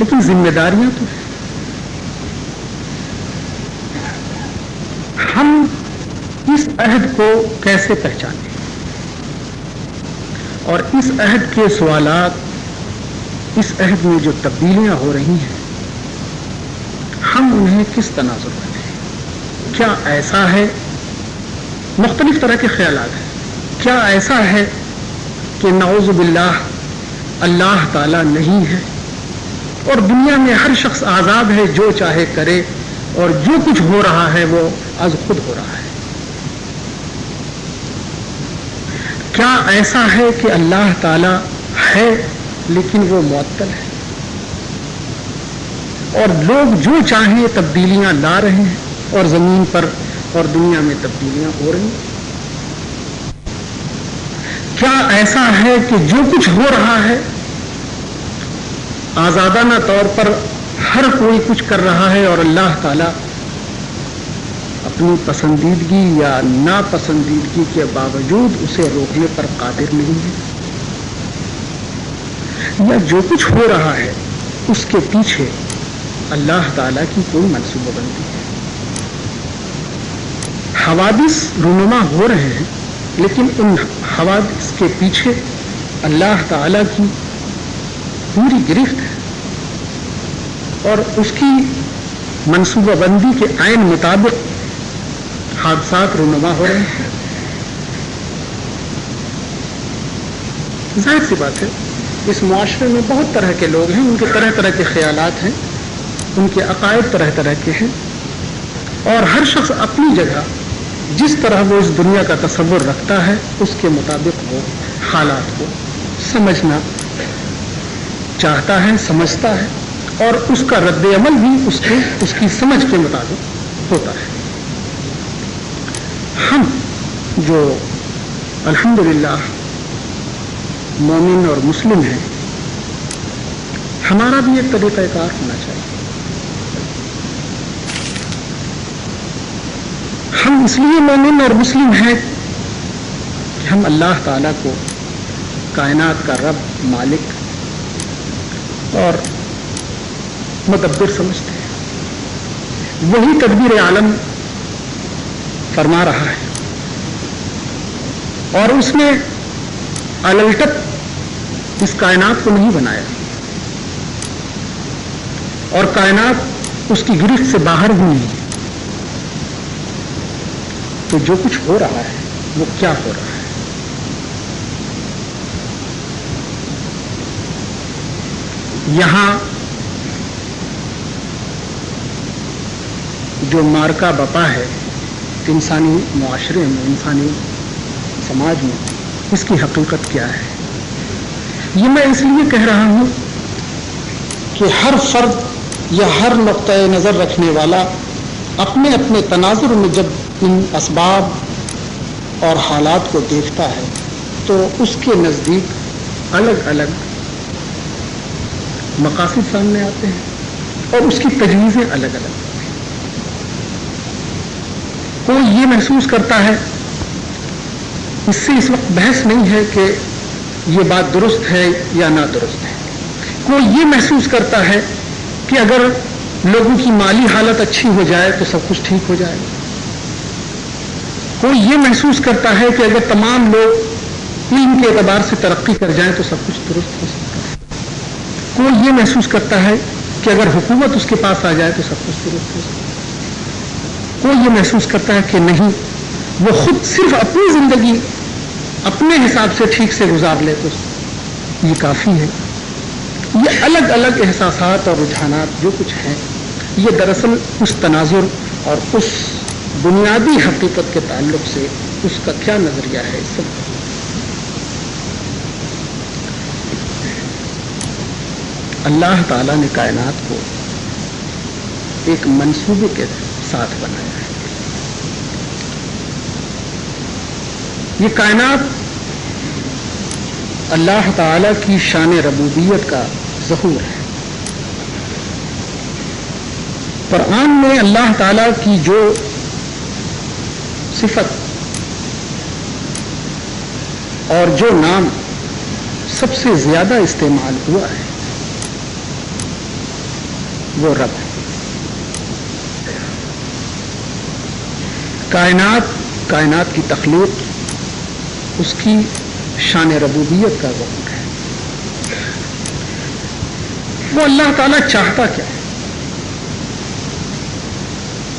لیکن ذمہ داریاں تو ہیں. ہم اس عہد کو کیسے پہچانیں اور اس عہد کے سوالات، اس عہد میں جو تبدیلیاں ہو رہی ہیں، ہم انہیں کس تناظر میں لیں؟ کیا ایسا ہے؟ مختلف طرح کے خیالات ہیں. کیا ایسا ہے کہ نعوذ باللہ اللہ تعالیٰ نہیں ہے اور دنیا میں ہر شخص آزاد ہے، جو چاہے کرے، اور جو کچھ ہو رہا ہے وہ از خود ہو رہا ہے؟ کیا ایسا ہے کہ اللہ تعالیٰ ہے لیکن وہ معطل ہے اور لوگ جو چاہیں تبدیلیاں لا رہے ہیں اور زمین پر اور دنیا میں تبدیلیاں ہو رہی ہیں؟ کیا ایسا ہے کہ جو کچھ ہو رہا ہے آزادانہ طور پر ہر کوئی کچھ کر رہا ہے اور اللہ تعالیٰ اپنی پسندیدگی یا ناپسندیدگی کے باوجود اسے روکنے پر قادر نہیں ہے؟ یا جو کچھ ہو رہا ہے اس کے پیچھے اللہ تعالیٰ کی کوئی منصوبہ بندی ہے؟ حوادث رونما ہو رہے ہیں لیکن ان حوادث کے پیچھے اللہ تعالیٰ کی پوری گرفت ہے اور اس کی منصوبہ بندی کے عین مطابق حادثات رونما ہو رہے ہیں. ظاہر سی بات ہے اس معاشرے میں بہت طرح کے لوگ ہیں، ان کے طرح طرح کے خیالات ہیں، ان کے عقائد طرح طرح کے ہیں، اور ہر شخص اپنی جگہ جس طرح وہ اس دنیا کا تصور رکھتا ہے اس کے مطابق وہ حالات کو سمجھنا چاہتا ہے، سمجھتا ہے، اور اس کا رد عمل بھی اس کی سمجھ کے مطابق ہوتا ہے. ہم جو الحمدللہ مومن اور مسلم ہیں، ہمارا بھی ایک طریقہ کار ہونا چاہیے. ہم اس لیے مومن اور مسلم ہیں کہ ہم اللہ تعالیٰ کو کائنات کا رب، مالک اور مدبر سمجھتے ہیں. وہی تدبیر عالم فرما رہا ہے اور اس نے الٹک اس کائنات کو نہیں بنایا اور کائنات اس کی گرفت سے باہر بھی نہیں. تو جو کچھ ہو رہا ہے وہ کیا ہو رہا ہے؟ یہاں جو مارکا بپا ہے انسانی معاشرے میں، انسانی سماج میں، اس کی حقیقت کیا ہے؟ یہ میں اس لیے کہہ رہا ہوں کہ ہر فرد یا ہر نقطۂ نظر رکھنے والا اپنے اپنے تناظر میں جب ان اسباب اور حالات کو دیکھتا ہے تو اس کے نزدیک الگ الگ مقاصد سامنے آتے ہیں اور اس کی تجویزیں الگ الگ. کوئی یہ محسوس کرتا ہے، اس سے اس وقت بحث نہیں ہے کہ یہ بات درست ہے یا نادرست ہے. کوئی یہ محسوس کرتا ہے کہ اگر لوگوں کی مالی حالت اچھی ہو جائے تو سب کچھ ٹھیک ہو جائے. کوئی یہ محسوس کرتا ہے کہ اگر تمام لوگ علم کے اعتبار سے ترقی کر جائیں تو سب کچھ درست ہو سکتا ہے. کوئی یہ محسوس کرتا ہے کہ اگر حکومت اس کے پاس آ جائے تو سب کچھ درست ہو سکتا ہے. کوئی یہ محسوس کرتا ہے کہ نہیں، وہ خود صرف اپنی زندگی اپنے حساب سے ٹھیک سے گزار لے تو یہ کافی ہے. یہ الگ الگ احساسات اور رجحانات جو کچھ ہیں، یہ دراصل اس تناظر اور اس بنیادی حقیقت کے تعلق سے اس کا کیا نظریہ ہے اس سب. اللہ تعالیٰ نے کائنات کو ایک منصوبے کے ساتھ بنایا ہے. یہ کائنات اللہ تعالیٰ کی شان ربوبیت کا ظہور ہے. قرآن میں اللہ تعالیٰ کی جو صفت اور جو نام سب سے زیادہ استعمال ہوا ہے وہ رب ہے. کائنات کی تخلیق اس کی شان ربوبیت کا ظہور ہے. وہ اللہ تعالیٰ چاہتا کیا ہے؟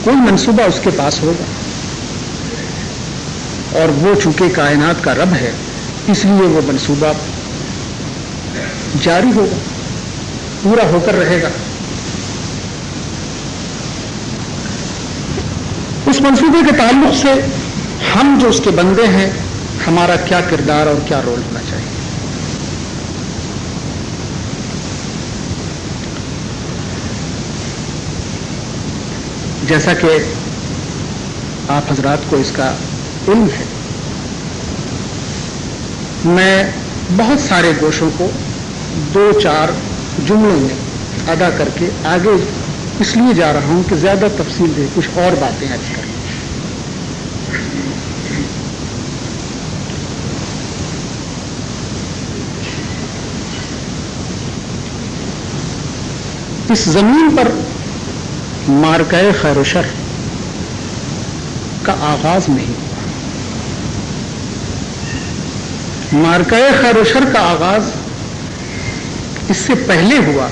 کوئی منصوبہ اس کے پاس ہوگا، اور وہ چونکہ کائنات کا رب ہے اس لیے وہ منصوبہ جاری ہوگا، پورا ہو کر رہے گا. اس منصوبے کے تعلق سے ہم جو اس کے بندے ہیں، ہمارا کیا کردار اور کیا رول ہونا چاہیے. جیسا کہ آپ حضرات کو اس کا علم ہے، میں بہت سارے گوشوں کو 2-4 جملوں میں ادا کر کے آگے اس لیے جا رہا ہوں کہ زیادہ تفصیل دے کچھ اور باتیں عرض کریں. اس زمین پر معرکہ خیر و شر کا آغاز نہیں ہوا. معرکہ خیر و شر کا آغاز اس سے پہلے ہوا،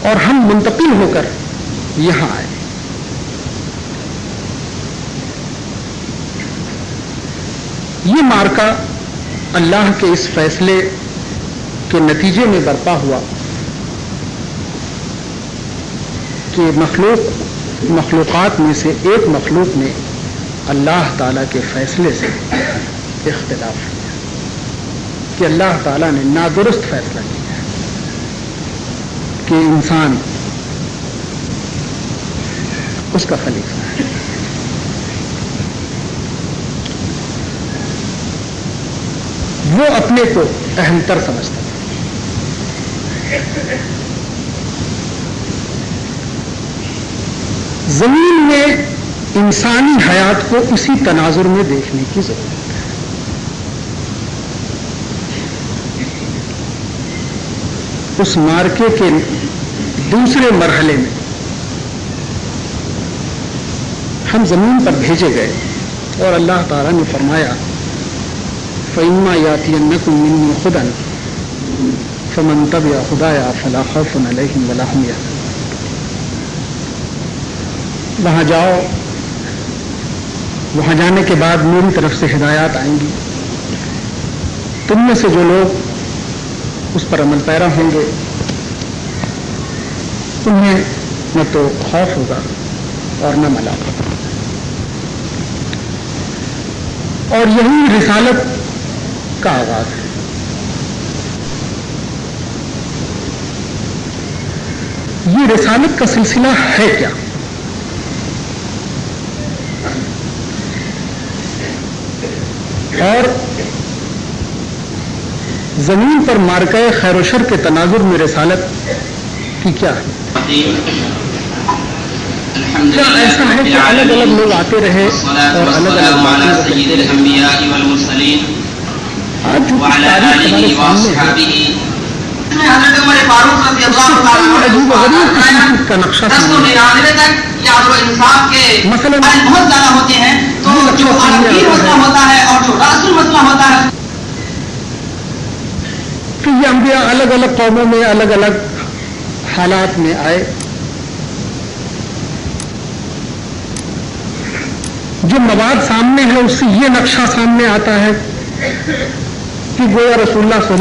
اور ہم منتقل ہو کر یہاں آئے. یہ معرکہ اللہ کے اس فیصلے کے نتیجے میں برپا ہوا کہ مخلوقات میں سے ایک مخلوق نے اللہ تعالیٰ کے فیصلے سے اختلاف کیا، کہ اللہ تعالیٰ نے نادرست فیصلہ کیا کہ انسان اس کا خلیفہ ہے. وہ اپنے کو اہم تر سمجھتا تھا. زمین میں انسانی حیات کو اسی تناظر میں دیکھنے کی ضرورت ہے. اس معرکے کے دوسرے مرحلے میں ہم زمین پر بھیجے گئے، اور اللہ تعالیٰ نے فرمایا فَإِمَّا يَأْتِيَنَّكُم مِّنِّي هُدًى فَمَن تَبِعَ هُدَايَ فَلَا خَوْفٌ عَلَيْهِمْ وَلَا هُمْ يَحْزَنُونَ. وہاں جاؤ، وہاں جانے کے بعد میری طرف سے ہدایات آئیں گی. تم میں سے جو لوگ اس پر عمل پیرا ہوں گے انہیں نہ تو خوف ہوگا اور نہ ملال. اور یہی رسالت کا آغاز ہے. یہ رسالت کا سلسلہ ہے کیا؟ اور زمین پر معرکہ خیر و شر کے تناظر میں رسالت کی کیا ہے؟ کیا ایسا ہے کہ الگ الگ لوگ آتے رہے اور الگ الگ باتیں؟ آج جو تاریخ ہمارے سامنے ہے عجیب و غریب قسم کا نقشہ سامنے مثلاً بہت زیادہ ہوتے ہیں تو جو عالمگیر مسئلہ ہوتا ہے اور جو رسول مسئلہ ہوتا ہے کہ یہ انبیاء الگ الگ قوموں میں الگ الگ حالات میں آئے. جو مواد سامنے ہے اس سے یہ نقشہ سامنے آتا ہے کہ گویا رسول اللہ صلی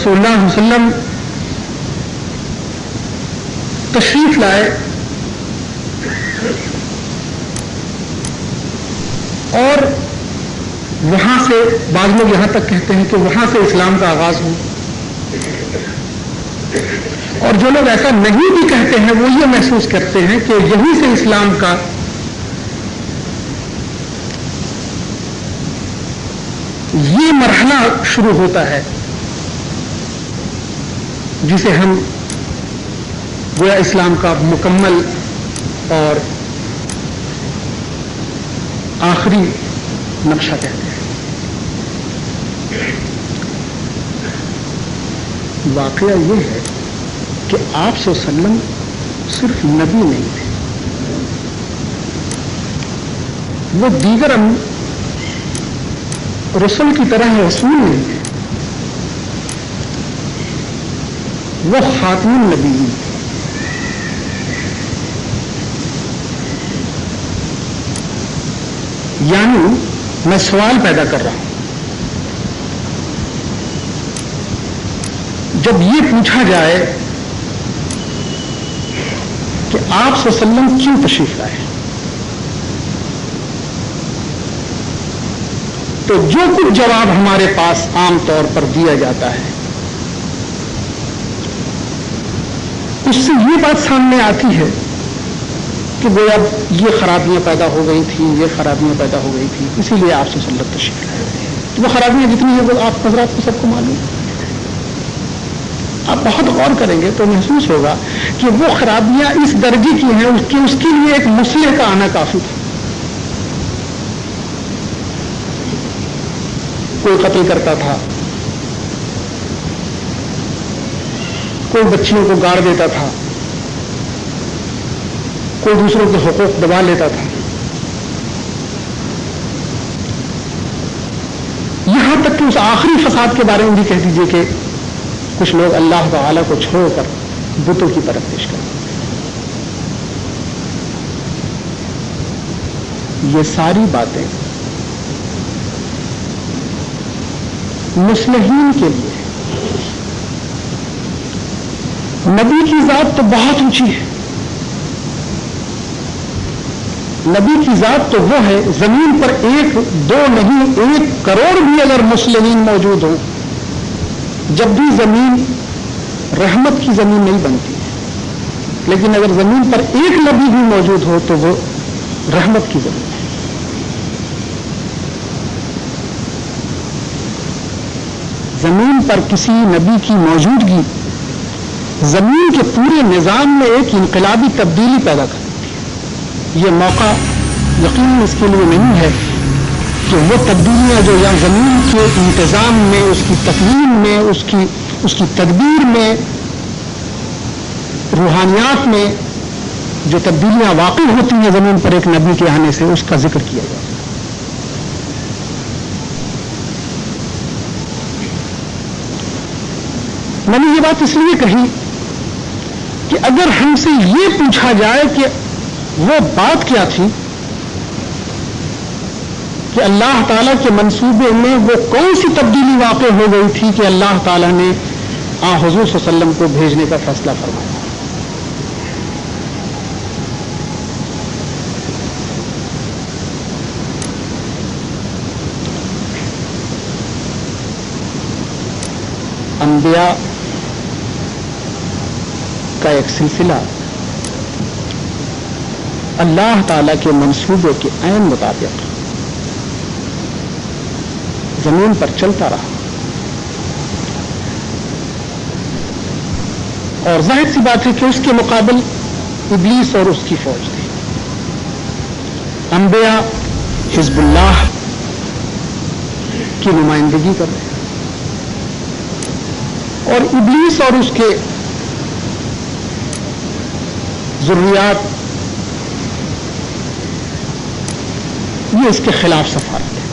اللہ علیہ وسلم تشریف لائے اور وہاں سے بعض لوگ یہاں تک کہتے ہیں کہ وہاں سے اسلام کا آغاز ہو، اور جو لوگ ایسا نہیں بھی کہتے ہیں وہ یہ محسوس کرتے ہیں کہ یہیں سے اسلام کا یہ مرحلہ شروع ہوتا ہے جسے ہم گویا اسلام کا مکمل اور آخری نقشہ کہتے ہیں. واقعہ یہ ہے کہ آپ صلی اللہ علیہ وسلم صرف نبی نہیں تھے، وہ دیگر رسول کی طرح رسول نہیں تھے، وہ خاتم النبیین تھے۔ یعنی میں سوال پیدا کر رہا ہوں، جب یہ پوچھا جائے کہ آپ صلی اللہ علیہ وسلم کیوں تشریف لائے، تو جو کچھ جواب ہمارے پاس عام طور پر دیا جاتا ہے اس سے یہ بات سامنے آتی ہے کہ گویا یہ خرابیاں پیدا ہو گئی تھیں، یہ خرابیاں پیدا ہو گئی تھیں، اسی لیے آپ صلی اللہ علیہ وسلم تشریف لائے۔ وہ خرابیاں جتنی ہیں وہ آپ حضرات کو سب کو معلوم ہے۔ آپ بہت غور کریں گے تو محسوس ہوگا کہ وہ خرابیاں اس درجے کی ہیں کہ اس کے لیے ایک مصلح کا آنا کافی تھا۔ کوئی قتل کرتا تھا، کوئی بچیوں کو گاڑ دیتا تھا، کوئی دوسروں کے حقوق دبا لیتا تھا، یہاں تک کہ اس آخری فساد کے بارے میں بھی کہہ دیجئے کہ کچھ لوگ اللہ تعالی کو چھوڑ کر بتوں کی طرف پیش کرتے ہیں۔ یہ ساری باتیں مصلحین کے لیے، نبی کی ذات تو بہت اونچی ہے، نبی کی ذات تو وہ ہے زمین پر ایک دو نہیں 1 کروڑ بھی اگر مصلحین موجود ہوں، جب بھی زمین رحمت کی زمین نہیں بنتی ہے، لیکن اگر زمین پر ایک نبی بھی موجود ہو تو وہ رحمت کی زمین ہے۔ زمین پر کسی نبی کی موجودگی زمین کے پورے نظام میں ایک انقلابی تبدیلی پیدا کر دیتی ہے۔ یہ موقع یقیناً اس کے لیے نہیں ہے کہ وہ تبدیلیاں جو یا زمین کے انتظام میں، اس کی تکوین میں، اس کی تدبیر میں، روحانیات میں جو تبدیلیاں واقع ہوتی ہیں زمین پر ایک نبی کے آنے سے، اس کا ذکر کیا جائے۔ میں نے یہ بات اس لیے کہی کہ اگر ہم سے یہ پوچھا جائے کہ وہ بات کیا تھی کہ اللہ تعالیٰ کے منصوبے میں وہ کون سی تبدیلی واقع ہو گئی تھی کہ اللہ تعالیٰ نے حضور صلی اللہ علیہ وسلم کو بھیجنے کا فیصلہ فرمایا، انبیاء کا ایک سلسلہ اللہ تعالیٰ کے منصوبے کے عین مطابق زمین پر چلتا رہا، اور ظاہر سی بات ہے کہ اس کے مقابل ابلیس اور اس کی فوج تھی۔ انبیاء حزب اللہ کی نمائندگی کر رہے ہیں، اور ابلیس اور اس کے ضروریات یہ اس کے خلاف سفارت ہے۔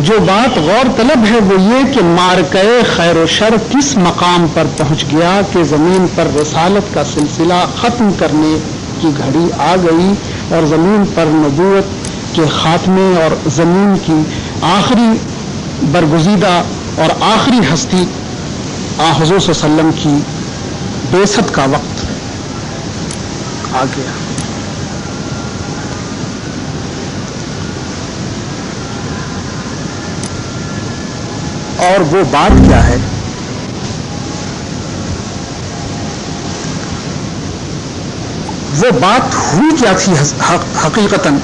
جو بات غور طلب ہے وہ یہ کہ معرکہ خیر و شر کس مقام پر پہنچ گیا کہ زمین پر رسالت کا سلسلہ ختم کرنے کی گھڑی آ گئی، اور زمین پر نبوت کے خاتمے اور زمین کی آخری برگزیدہ اور آخری ہستی حضور صلی اللہ علیہ وسلم کی بعثت کا وقت آ گیا۔ اور وہ بات کیا ہے؟ وہ بات ہوئی کیا تھی حقیقتاً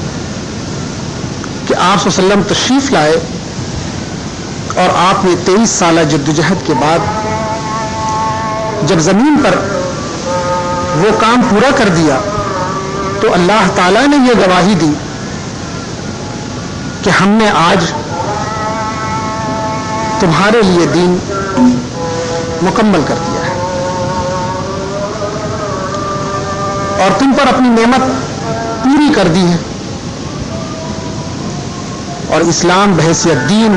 کہ آپ صلی اللہ علیہ وسلم تشریف لائے اور آپ نے 23 سالہ جدوجہد کے بعد جب زمین پر وہ کام پورا کر دیا تو اللہ تعالیٰ نے یہ گواہی دی کہ ہم نے آج تمہارے لیے دین مکمل کر دیا ہے اور تم پر اپنی نعمت پوری کر دی ہے، اور اسلام بحیثیت دین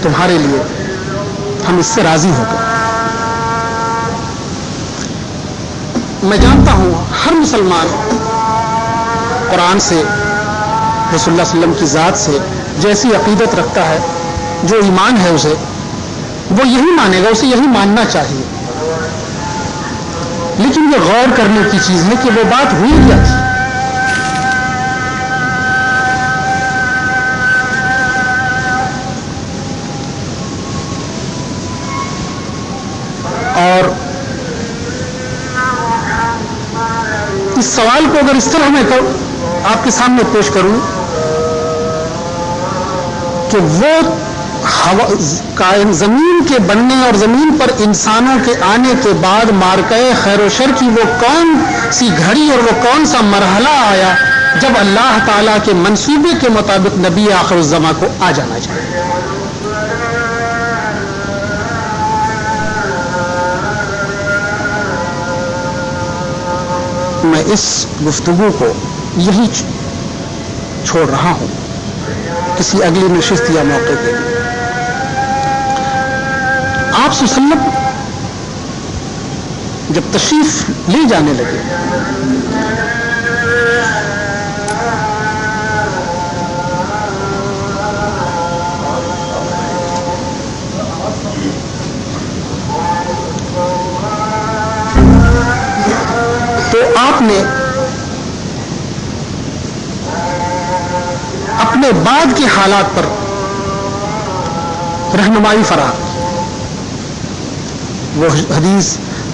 تمہارے لیے ہم اس سے راضی ہو گئے۔ میں جانتا ہوں ہر مسلمان قرآن سے، رسول اللہ صلی اللہ علیہ وسلم کی ذات سے جیسی عقیدت رکھتا ہے، جو ایمان ہے اسے وہ یہی مانے گا، اسے یہی ماننا چاہیے، لیکن یہ غور کرنے کی چیز ہے کہ وہ بات ہوئی کیا تھی۔ اور اس سوال کو اگر اس طرح میں آپ کے سامنے پیش کروں کہ وہ زمین کے بننے اور زمین پر انسانوں کے آنے کے بعد مارکہ خیر و شر کی وہ کون سی گھڑی اور وہ کون سا مرحلہ آیا جب اللہ تعالیٰ کے منصوبے کے مطابق نبی آخر الزماں کو آ جانا چاہیے۔ میں اس گفتگو کو یہی چھوڑ رہا ہوں کسی اگلی نشست یا موقع کے لیے۔ آپ صلی اللہ علیہ وسلم جب تشریف لے جانے لگے تو آپ نے اپنے بعد کے حالات پر رہنمائی فراہم کی۔ وہ حدیث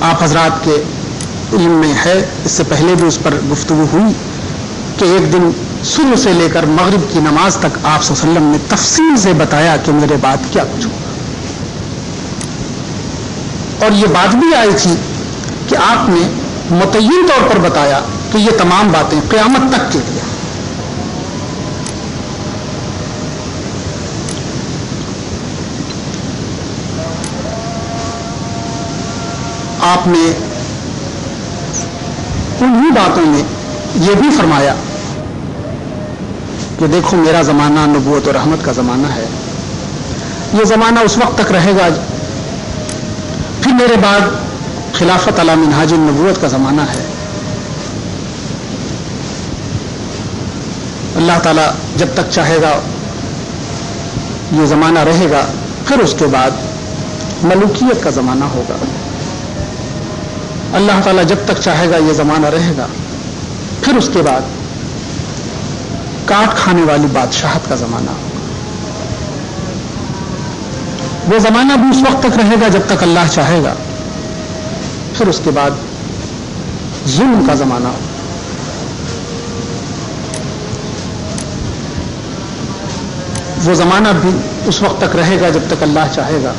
آپ حضرات کے علم میں ہے، اس سے پہلے بھی اس پر گفتگو ہوئی کہ ایک دن صبح سے لے کر مغرب کی نماز تک آپ صلی اللہ علیہ وسلم نے تفصیل سے بتایا کہ میرے بعد کیا کچھ ہوگا، اور یہ بات بھی آئی تھی کہ آپ نے متعین طور پر بتایا کہ یہ تمام باتیں قیامت تک کے لیے۔ آپ نے انہی باتوں میں یہ بھی فرمایا کہ دیکھو میرا زمانہ نبوت و رحمت کا زمانہ ہے، یہ زمانہ اس وقت تک رہے گا، پھر میرے بعد خلافت علی منہاج النبوت کا زمانہ ہے۔ اللہ تعالیٰ جب تک چاہے گا یہ زمانہ رہے گا، پھر اس کے بعد ملوکیت کا زمانہ ہوگا۔ اللہ تعالیٰ جب تک چاہے گا یہ زمانہ رہے گا، پھر اس کے بعد کاٹ کھانے والی بادشاہت کا زمانہ ہوگا۔ وہ زمانہ بھی اس وقت تک رہے گا جب تک اللہ چاہے گا، پھر اس کے بعد ظلم کا زمانہ ہوگا۔ وہ زمانہ بھی اس وقت تک رہے گا جب تک اللہ چاہے گا،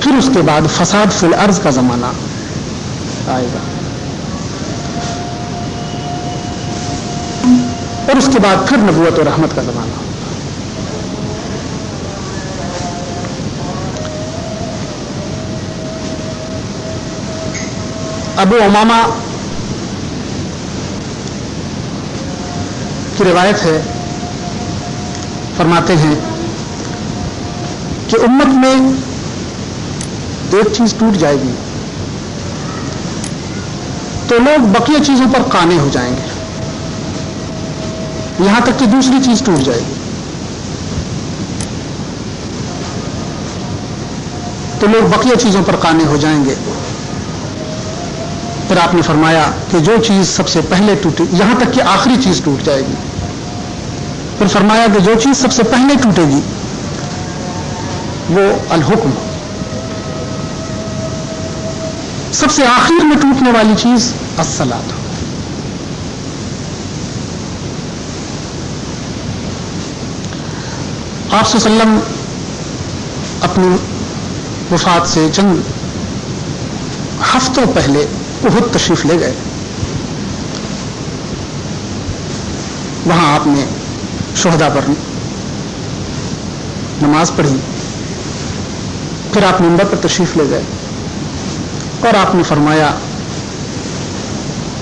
پھر اس کے بعد فساد فی الارض کا زمانہ آئے گا، اور اس کے بعد پھر نبوت و رحمت کا زمانہ ہوگا۔ ابو امامہ کی روایت ہے، فرماتے ہیں کہ امت میں ایک چیز ٹوٹ جائے گی تو لوگ بقیہ چیزوں پر قانے ہو جائیں گے، یہاں تک کہ دوسری چیز ٹوٹ جائے گی تو لوگ بقیہ چیزوں پر قانے ہو جائیں گے۔ پھر آپ نے فرمایا کہ جو چیز سب سے پہلے ٹوٹے، یہاں تک کہ آخری چیز ٹوٹ جائے گی۔ پھر فرمایا کہ جو چیز سب سے پہلے ٹوٹے گی وہ الحکم، سب سے آخر میں ٹوٹنے والی چیز الصلاۃ۔ آپ صلی اللہ علیہ وسلم اپنی وفات سے چند ہفتوں پہلے احد تشریف لے گئے۔ وہاں آپ نے شہداء پر نماز پڑھی پھر آپ منبر پر تشریف لے گئے اور آپ نے فرمایا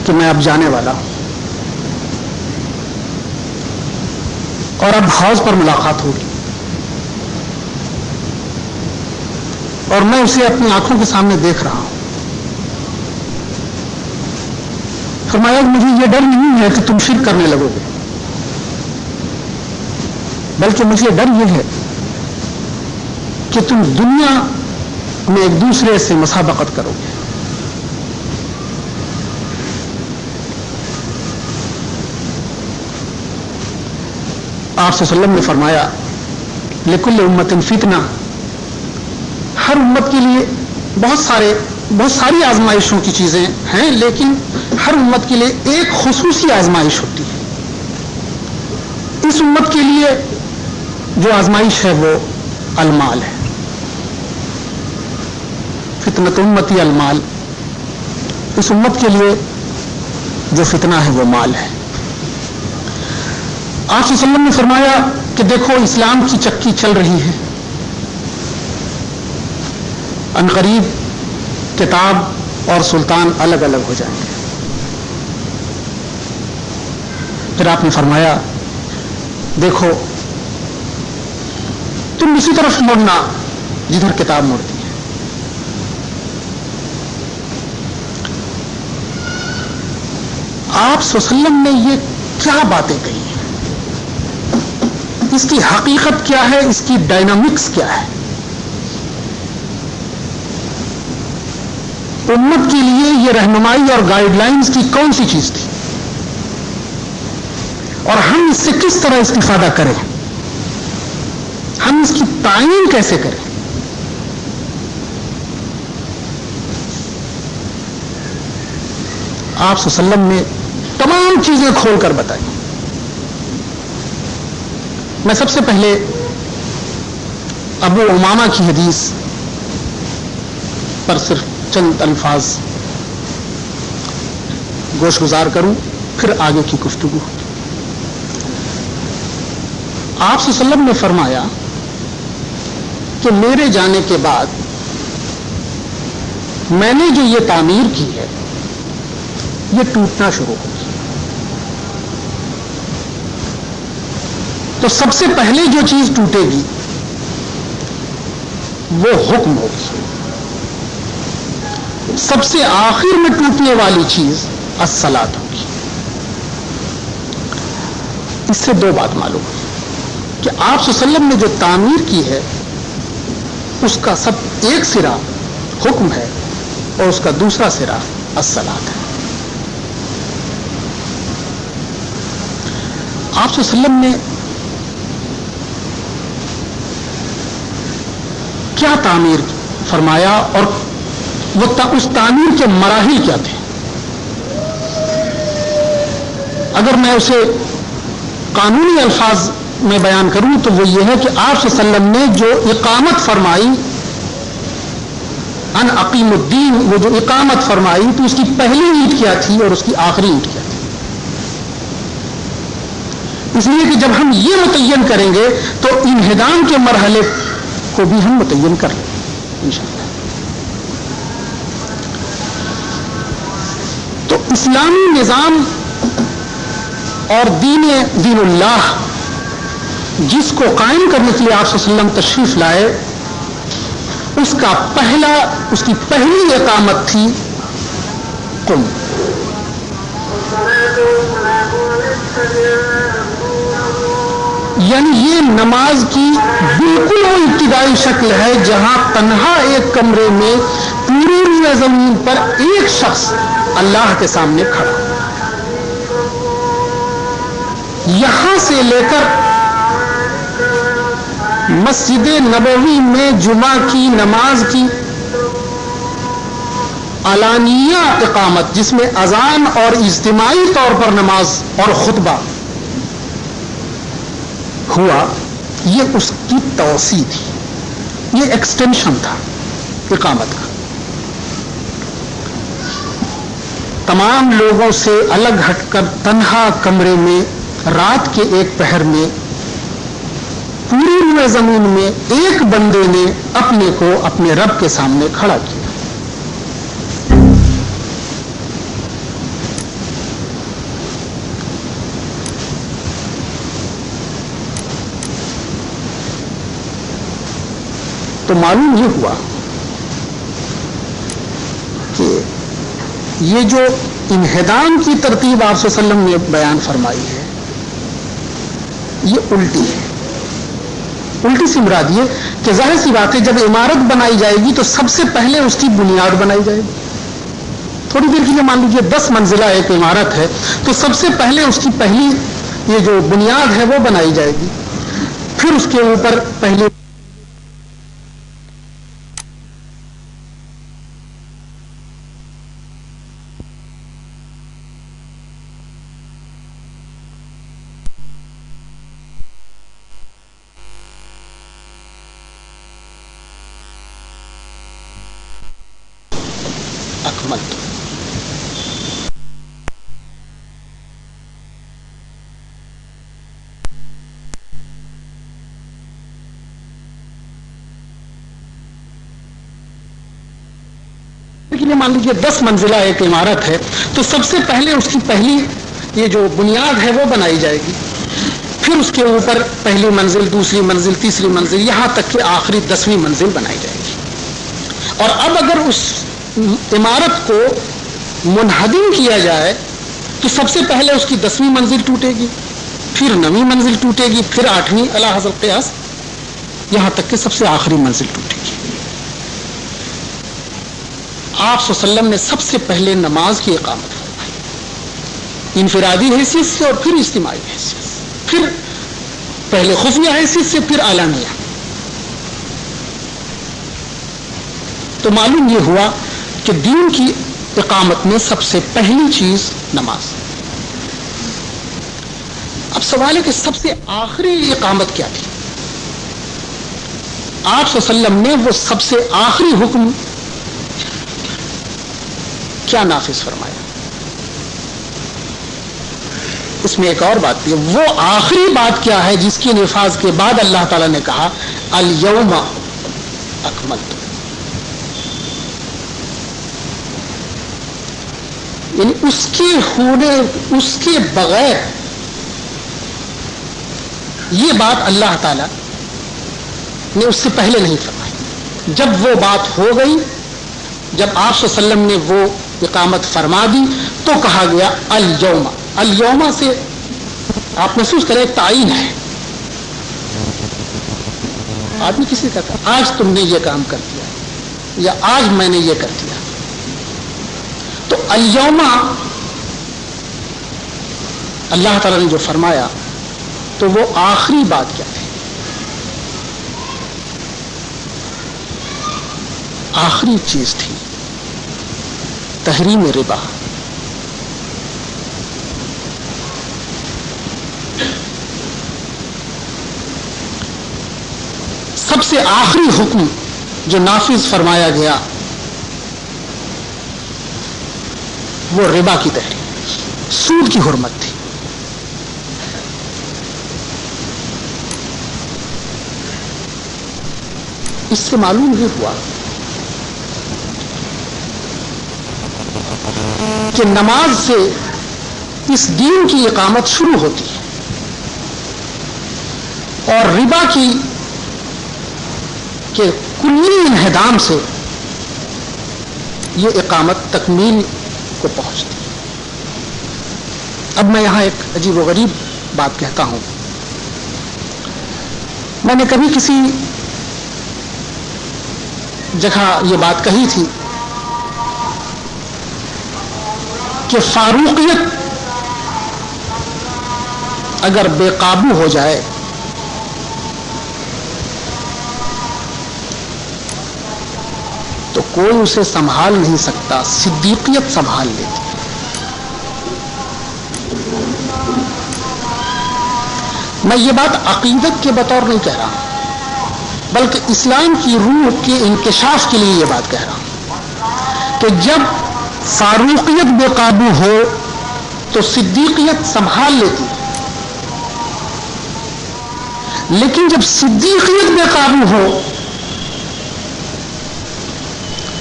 کہ میں اب جانے والا ہوں اور اب حوض پر ملاقات ہوگی، اور میں اسے اپنی آنکھوں کے سامنے دیکھ رہا ہوں۔ فرمایا مجھے یہ ڈر نہیں ہے کہ تم شرک کرنے لگو گے، بلکہ مجھے ڈر یہ ہے کہ تم دنیا میں ایک دوسرے سے مسابقت کرو گے۔ آپ صلی اللہ علیہ وسلم نے فرمایا لکل امت فتنہ، ہر امت کے لیے بہت ساری آزمائشوں کی چیزیں ہیں، لیکن ہر امت کے لیے ایک خصوصی آزمائش ہوتی ہے۔ اس امت کے لیے جو آزمائش ہے وہ المال ہے۔ فتنۃ امتی المال، اس امت کے لیے جو فتنہ ہے وہ مال ہے۔ آپ صلی اللہ علیہ وسلم نے فرمایا کہ دیکھو اسلام کی چکی چل رہی ہے، عنقریب کتاب اور سلطان الگ الگ ہو جائیں گے۔ پھر آپ نے فرمایا دیکھو تم اسی طرف مڑنا جدھر کتاب مڑتی ہے۔ آپ صلی اللہ علیہ وسلم نے یہ کیا باتیں کہی ہیں، اس کی حقیقت کیا ہے، اس کی ڈائنامکس کیا ہے؟ امت کے لیے یہ رہنمائی اور گائیڈ لائنز کی کون سی چیز تھی، اور ہم اس سے کس طرح استفادہ کریں، ہم اس کی تعین کیسے کریں؟ آپ صلی اللہ علیہ وسلم نے تمام چیزیں کھول کر بتائی۔ میں سب سے پہلے ابو امامہ کی حدیث پر صرف چند الفاظ گوش گزار کروں، پھر آگے کی گفتگو۔ آپ صلی اللہ علیہ وسلم نے فرمایا کہ میرے جانے کے بعد میں نے جو یہ تعمیر کی ہے یہ ٹوٹنا شروع ہوگی۔ تو سب سے پہلے جو چیز ٹوٹے گی وہ حکم ہوگی، سب سے آخر میں ٹوٹنے والی چیز الصلاۃ ہوگی۔ اس سے دو بات معلوم ہے کہ آپ صلی اللہ علیہ وسلم نے جو تعمیر کی ہے اس کا سب ایک سرا حکم ہے اور اس کا دوسرا سرا الصلاۃ ہے۔ آپ صلی اللہ علیہ وسلم نے کیا تعمیر فرمایا اور وہ اس تعمیر کے مراحل کیا تھے؟ اگر میں اسے قانونی الفاظ میں بیان کروں تو وہ یہ ہے کہ آپ صلی اللہ علیہ وسلم نے جو اقامت فرمائی، ان اقیم الدین، وہ جو اقامت فرمائی تو اس کی پہلی اینٹ کیا تھی اور اس کی آخری اینٹ کیا تھی؟ اس لیے کہ جب ہم یہ متعین کریں گے تو انہدام کے مرحلے کو بھی ہم متعین کر لیں انشاءاللہ۔ تو اسلامی نظام اور دین اللہ جس کو قائم کرنے کے لیے آپ صلی اللہ علیہ وسلم تشریف لائے، اس کی پہلی اقامت تھی قم۔ یعنی یہ نماز کی بالکل وہ ابتدائی شکل ہے جہاں تنہا ایک کمرے میں پوری روئے زمین پر ایک شخص اللہ کے سامنے کھڑا، یہاں سے لے کر مسجد نبوی میں جمعہ کی نماز کی علانیہ اقامت، جس میں اذان اور اجتماعی طور پر نماز اور خطبہ ہوا، یہ اس کی توسیع تھی، یہ ایکسٹینشن تھا اقامت کا۔ تمام لوگوں سے الگ ہٹ کر تنہا کمرے میں رات کے ایک پہر میں پوری روئے زمین میں ایک بندے نے اپنے کو اپنے رب کے سامنے کھڑا کیا. تو معلوم یہ ہوا کہ یہ جو انہدام کی ترتیب آپ صلی اللہ علیہ وسلم نے بیان فرمائی ہے یہ الٹی ہے. الٹی سی مراد یہ کہ ظاہر سی بات ہے جب عمارت بنائی جائے گی تو سب سے پہلے اس کی بنیاد بنائی جائے گی. تھوڑی دیر کے لیے مان لیجیے 10 منزلہ ایک عمارت ہے تو سب سے پہلے اس کی پہلی یہ جو بنیاد ہے وہ بنائی جائے گی, پھر اس کے اوپر پہلے اکملت. مان لیجیے 10 منزلہ ایک عمارت ہے تو سب سے پہلے اس کی پہلی یہ جو بنیاد ہے وہ بنائی جائے گی, پھر اس کے اوپر پہلی منزل, دوسری منزل, تیسری منزل, یہاں تک کہ آخری 10ویں منزل بنائی جائے گی. اور اب اگر اس عمارت کو منہدم کیا جائے تو سب سے پہلے اس کی 10ویں منزل ٹوٹے گی, پھر 9ویں منزل ٹوٹے گی, پھر 8ویں الی حسب قیاس, یہاں تک کہ سب سے آخری منزل ٹوٹے گی. آپ صلی اللہ علیہ وسلم نے سب سے پہلے نماز کی اقامت فرمائی, انفرادی حیثیت سے اور پھر اجتماعی حیثیت سے, پھر پہلے خفیہ حیثیت سے, پھر علانیہ. تو معلوم یہ ہوا کہ دین کی اقامت میں سب سے پہلی چیز نماز. اب سوال ہے کہ سب سے آخری اقامت کیا تھی؟ آپ صلی اللہ علیہ وسلم نے وہ سب سے آخری حکم کیا نافذ فرمایا؟ اس میں ایک اور بات بھی ہے, وہ آخری بات کیا ہے جس کی نفاذ کے بعد اللہ تعالیٰ نے کہا الیوم اکملت. یعنی اس کے ہونے, اس کے بغیر یہ بات اللہ تعالیٰ نے اس سے پہلے نہیں فرمائی. جب وہ بات ہو گئی, جب آپ صلی اللہ علیہ وسلم نے وہ اقامت فرما دی تو کہا گیا الیوم. الیوم سے آپ محسوس کریں ایک تعین ہے. آدمی کسی کا کہا آج تم نے یہ کام کر دیا یا آج میں نے یہ کر دیا. تو الیوم اللہ تعالیٰ نے جو فرمایا تو وہ آخری بات کیا تھی؟ آخری چیز تھی تحریم ربا. سب سے آخری حکم جو نافذ فرمایا گیا وہ ربا کی تحریم, سود کی حرمت تھی. اس سے معلوم یہ ہوا کہ نماز سے اس دین کی اقامت شروع ہوتی ہے اور ربا کی کے کلی انہدام سے یہ اقامت تکمیل کو پہنچتی ہے. اب میں یہاں ایک عجیب و غریب بات کہتا ہوں. میں نے کبھی کسی جگہ یہ بات کہی تھی کہ فاروقیت اگر بے قابو ہو جائے تو کوئی اسے سنبھال نہیں سکتا, صدیقیت سنبھال لیتی. میں یہ بات عقیدت کے بطور نہیں کہہ رہا ہوں بلکہ اسلام کی روح کے انکشاف کے لیے یہ بات کہہ رہا ہوں کہ جب فاروقیت بے قابو ہو تو صدیقیت سنبھال لیتی. لیکن جب صدیقیت بے قابو ہو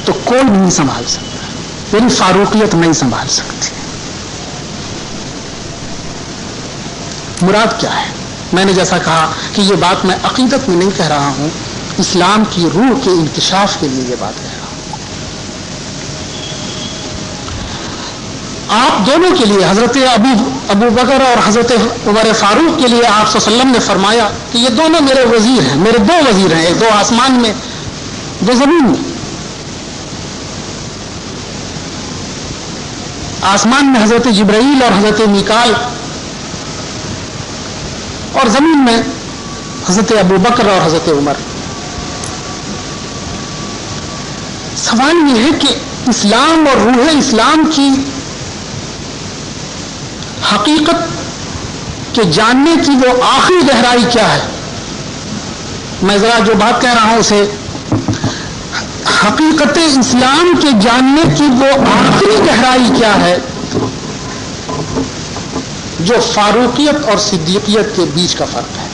تو کوئی نہیں سنبھال سکتا، یعنی فاروقیت نہیں سنبھال سکتی۔ مراد کیا ہے؟ میں نے جیسا کہا کہ یہ بات میں عقیدت میں نہیں کہہ رہا ہوں، اسلام کی روح کے انکشاف کے لیے یہ بات کہہ رہا ہوں۔ آپ دونوں کے لیے، حضرت ابو بکر اور حضرت عمر فاروق کے لیے آپ صلی اللہ علیہ وسلم نے فرمایا کہ یہ دونوں میرے وزیر ہیں، میرے دو وزیر ہیں، ایک دو آسمان میں دو زمین میں۔ آسمان میں حضرت جبرائیل اور حضرت میکال، اور زمین میں حضرت ابو بکر اور حضرت عمر۔ سوال یہ ہے کہ اسلام اور روح اسلام کی حقیقت کے جاننے کی وہ آخری گہرائی کیا ہے؟ میں ذرا جو بات کہہ رہا ہوں اسے، حقیقت اسلام کے جاننے کی وہ آخری گہرائی کیا ہے جو فاروقیت اور صدیقیت کے بیچ کا فرق ہے؟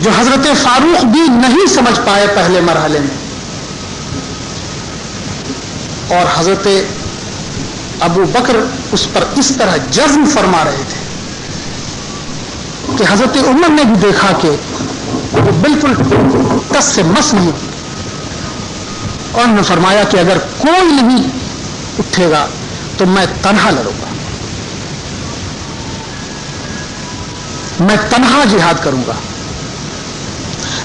جو حضرت فاروق بھی نہیں سمجھ پائے پہلے مرحلے میں، اور حضرت ابو بکر اس پر اس طرح جزم فرما رہے تھے کہ حضرت عمر نے بھی دیکھا کہ وہ بالکل ٹس سے مس نہیں، اور نے فرمایا کہ اگر کوئی نہیں اٹھے گا تو میں تنہا لڑوں گا، میں تنہا جہاد کروں گا۔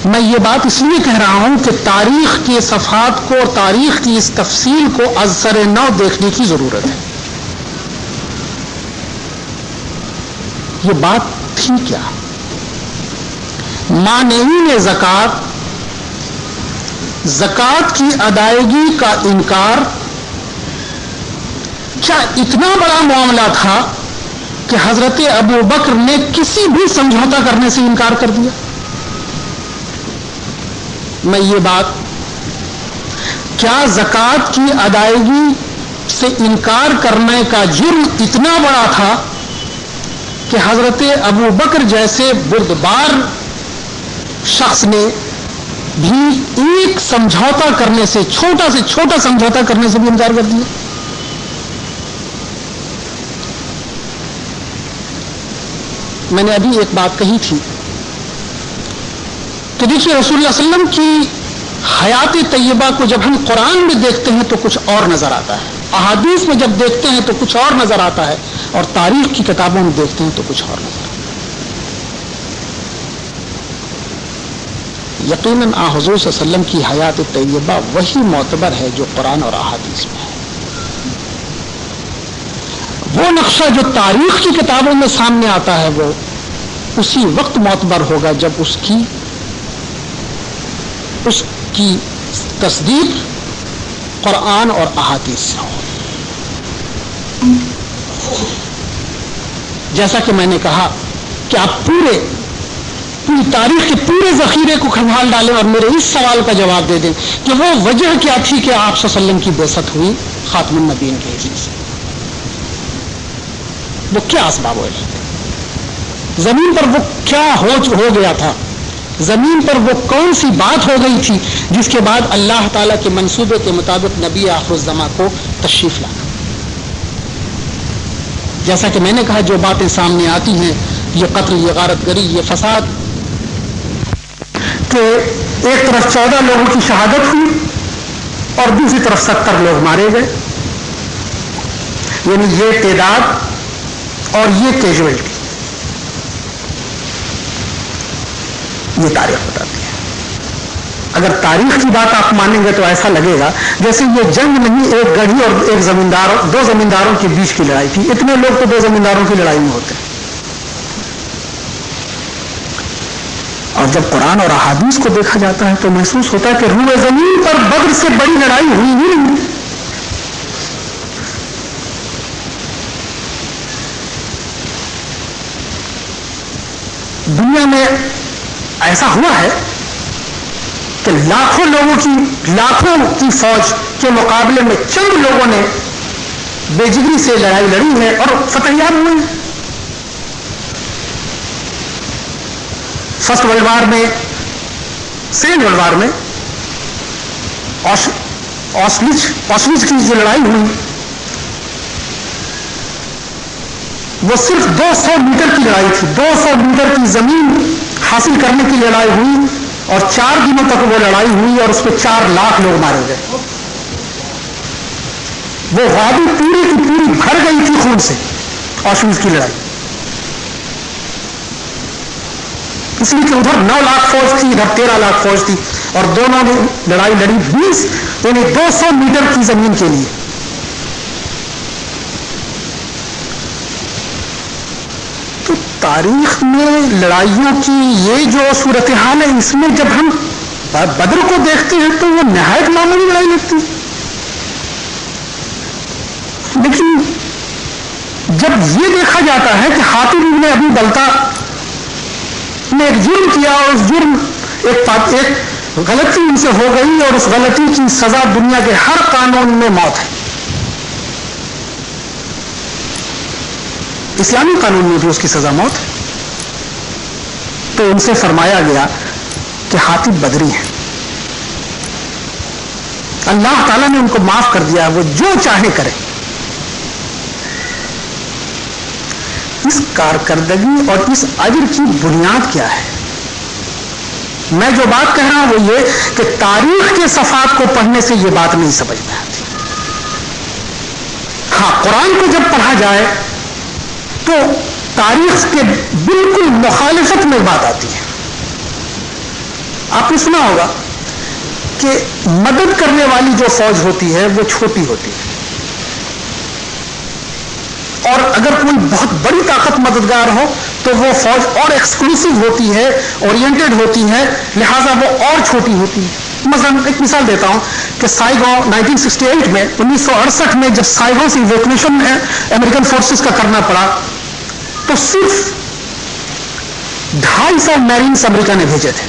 میں یہ بات اس لیے کہہ رہا ہوں کہ تاریخ کے صفحات کو اور تاریخ کی اس تفصیل کو از سر نو دیکھنے کی ضرورت ہے۔ یہ بات تھی کیا؟ مانعین زکوٰۃ، زکوٰۃ کی ادائیگی کا انکار کیا اتنا بڑا معاملہ تھا کہ حضرت ابو بکر نے کسی بھی سمجھوتا کرنے سے انکار کر دیا؟ میں یہ بات، کیا زکوٰۃ کی ادائیگی سے انکار کرنے کا جرم اتنا بڑا تھا کہ حضرت ابو بکر جیسے بردبار شخص نے بھی ایک سمجھوتا کرنے سے چھوٹا سمجھوتا کرنے سے بھی انکار کر دیا؟ میں نے ابھی ایک بات کہی تھی کہ دیکھیے رسول اللہ صلی اللہ علیہ وسلم کی حیات طیبہ کو جب ہم قرآن میں دیکھتے ہیں تو کچھ اور نظر آتا ہے، احادیث میں جب دیکھتے ہیں تو کچھ اور نظر آتا ہے، اور تاریخ کی کتابوں میں دیکھتے ہیں تو کچھ اور نظر آتا ہے۔ یقیناً حضور صلی اللہ علیہ وسلم کی حیات طیبہ وہی معتبر ہے جو قرآن اور احادیث میں ہے۔ وہ نقشہ جو تاریخ کی کتابوں میں سامنے آتا ہے وہ اسی وقت معتبر ہوگا جب اس کی تصدیق قرآن اور احادیث سے ہو۔ جیسا کہ میں نے کہا کہ آپ پوری تاریخ کے پورے ذخیرے کو کھنگال ڈالیں اور میرے اس سوال کا جواب دے دیں کہ وہ وجہ کیا تھی کہ آپ صلی اللہ علیہ وسلم کی بعثت ہوئی خاتم النبیین کے حصے سے؟ وہ کیا اسباب ہوئے تھے؟ زمین پر وہ کیا ہو گیا تھا؟ زمین پر وہ کون سی بات ہو گئی تھی جس کے بعد اللہ تعالیٰ کے منصوبے کے مطابق نبی آخر الزماں کو تشریف لانا؟ جیسا کہ میں نے کہا جو باتیں سامنے آتی ہیں، یہ قتل، یہ غارت گری، یہ فساد، کہ ایک طرف 14 لوگوں کی شہادت ہوئی اور دوسری طرف 70 لوگ مارے گئے، یعنی یہ تعداد اور یہ کیجویلٹی، یہ تاریخ بتاتی ہے۔ اگر تاریخ کی بات آپ مانیں گے تو ایسا لگے گا جیسے یہ جنگ نہیں، ایک گڑھی اور دو زمینداروں کے بیچ کی لڑائی تھی۔ اتنے لوگ تو دو زمینداروں کی لڑائی میں ہوتے ہیں۔ اور جب قرآن اور احادیث کو دیکھا جاتا ہے تو محسوس ہوتا ہے کہ روئے زمین پر بدر سے بڑی لڑائی ہوئی ہی نہیں۔ دنیا میں ایسا ہوا ہے کہ لاکھوں کی فوج کے مقابلے میں چند لوگوں نے بے جگری سے لڑائی لڑی ہے اور فتح یاب ہوئے ہیں. فرسٹ ورلڈ وار میں، سیکنڈ ورلڈ وار میں آسویچ کی جو لڑائی ہوئی وہ صرف 200 میٹر کی لڑائی تھی. 200 میٹر کی زمین حاصل کرنے کی لڑائی ہوئی اور 4 دنوں تک وہ لڑائی ہوئی اور اس پہ 4 لاکھ لوگ مارے گئے. وہ وادی پوری کی پوری بھر گئی تھی خون سے آسویچ کی لڑائی، اس لیے کہ ادھر 9 لاکھ فوج تھی، ادھر 13 لاکھ فوج تھی اور دونوں نے لڑائی لڑی 200 میٹر کی زمین کے لیے. تو تاریخ میں لڑائیوں کی یہ جو صورتحال ہے، اس میں جب ہم بدر کو دیکھتے ہیں تو وہ نہایت معمولی لڑائی لگتی ہے. لیکن جب یہ دیکھا جاتا ہے کہ حاتم ابن ابی بلتہ نے ایک جرم کیا اور اس جرم ایک غلطی ان سے ہو گئی اور اس غلطی کی سزا دنیا کے ہر قانون میں موت ہے، اسلامی قانون میں بھی اس کی سزا موت ہے، تو ان سے فرمایا گیا کہ حاتم بدری ہیں. اللہ تعالیٰ نے ان کو معاف کر دیا، وہ جو چاہے کرے. اس کارکردگی اور اس اجر کی بنیاد کیا ہے؟ میں جو بات کہہ رہا ہوں وہ یہ کہ تاریخ کے صفحات کو پڑھنے سے یہ بات نہیں سمجھ میں آتی. ہاں، قرآن کو جب پڑھا جائے تو تاریخ کے بالکل مخالفت میں بات آتی ہے. آپ نے سنا ہوگا کہ مدد کرنے والی جو فوج ہوتی ہے وہ چھوٹی ہوتی ہے اور اگر کوئی بہت بڑی طاقت مددگار ہو تو وہ فوج اور ایکسکلوسیو ہوتی ہے، اورینٹڈ ہوتی ہے، لہذا وہ اور چھوٹی ہوتی ہے. مثلا ایک مثال دیتا ہوں کہ سائگو 1968 میں 1968 میں جب سائگو سے ایویکویشن امریکن فورسز کا کرنا پڑا تو صرف 250 میرینز امریکہ نے بھیجے تھے.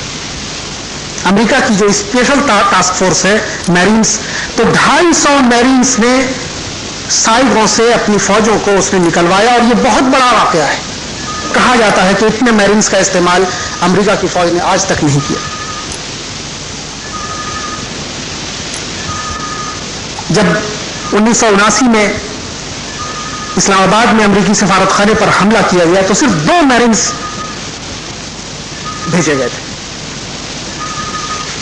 امریکہ کی جو اسپیشل ٹاسک فورس ہے میرینز، تو 250 میرینز نے سائگو سے اپنی فوجوں کو اس نے نکلوایا اور یہ بہت بڑا واقعہ ہے. کہا جاتا ہے کہ اتنے میرینز کا استعمال امریکہ کی فوج نے آج تک نہیں کیا. جب 1979 میں اسلام آباد میں امریکی سفارت خانے پر حملہ کیا گیا تو صرف 2 میرینز بھیجے گئے تھے.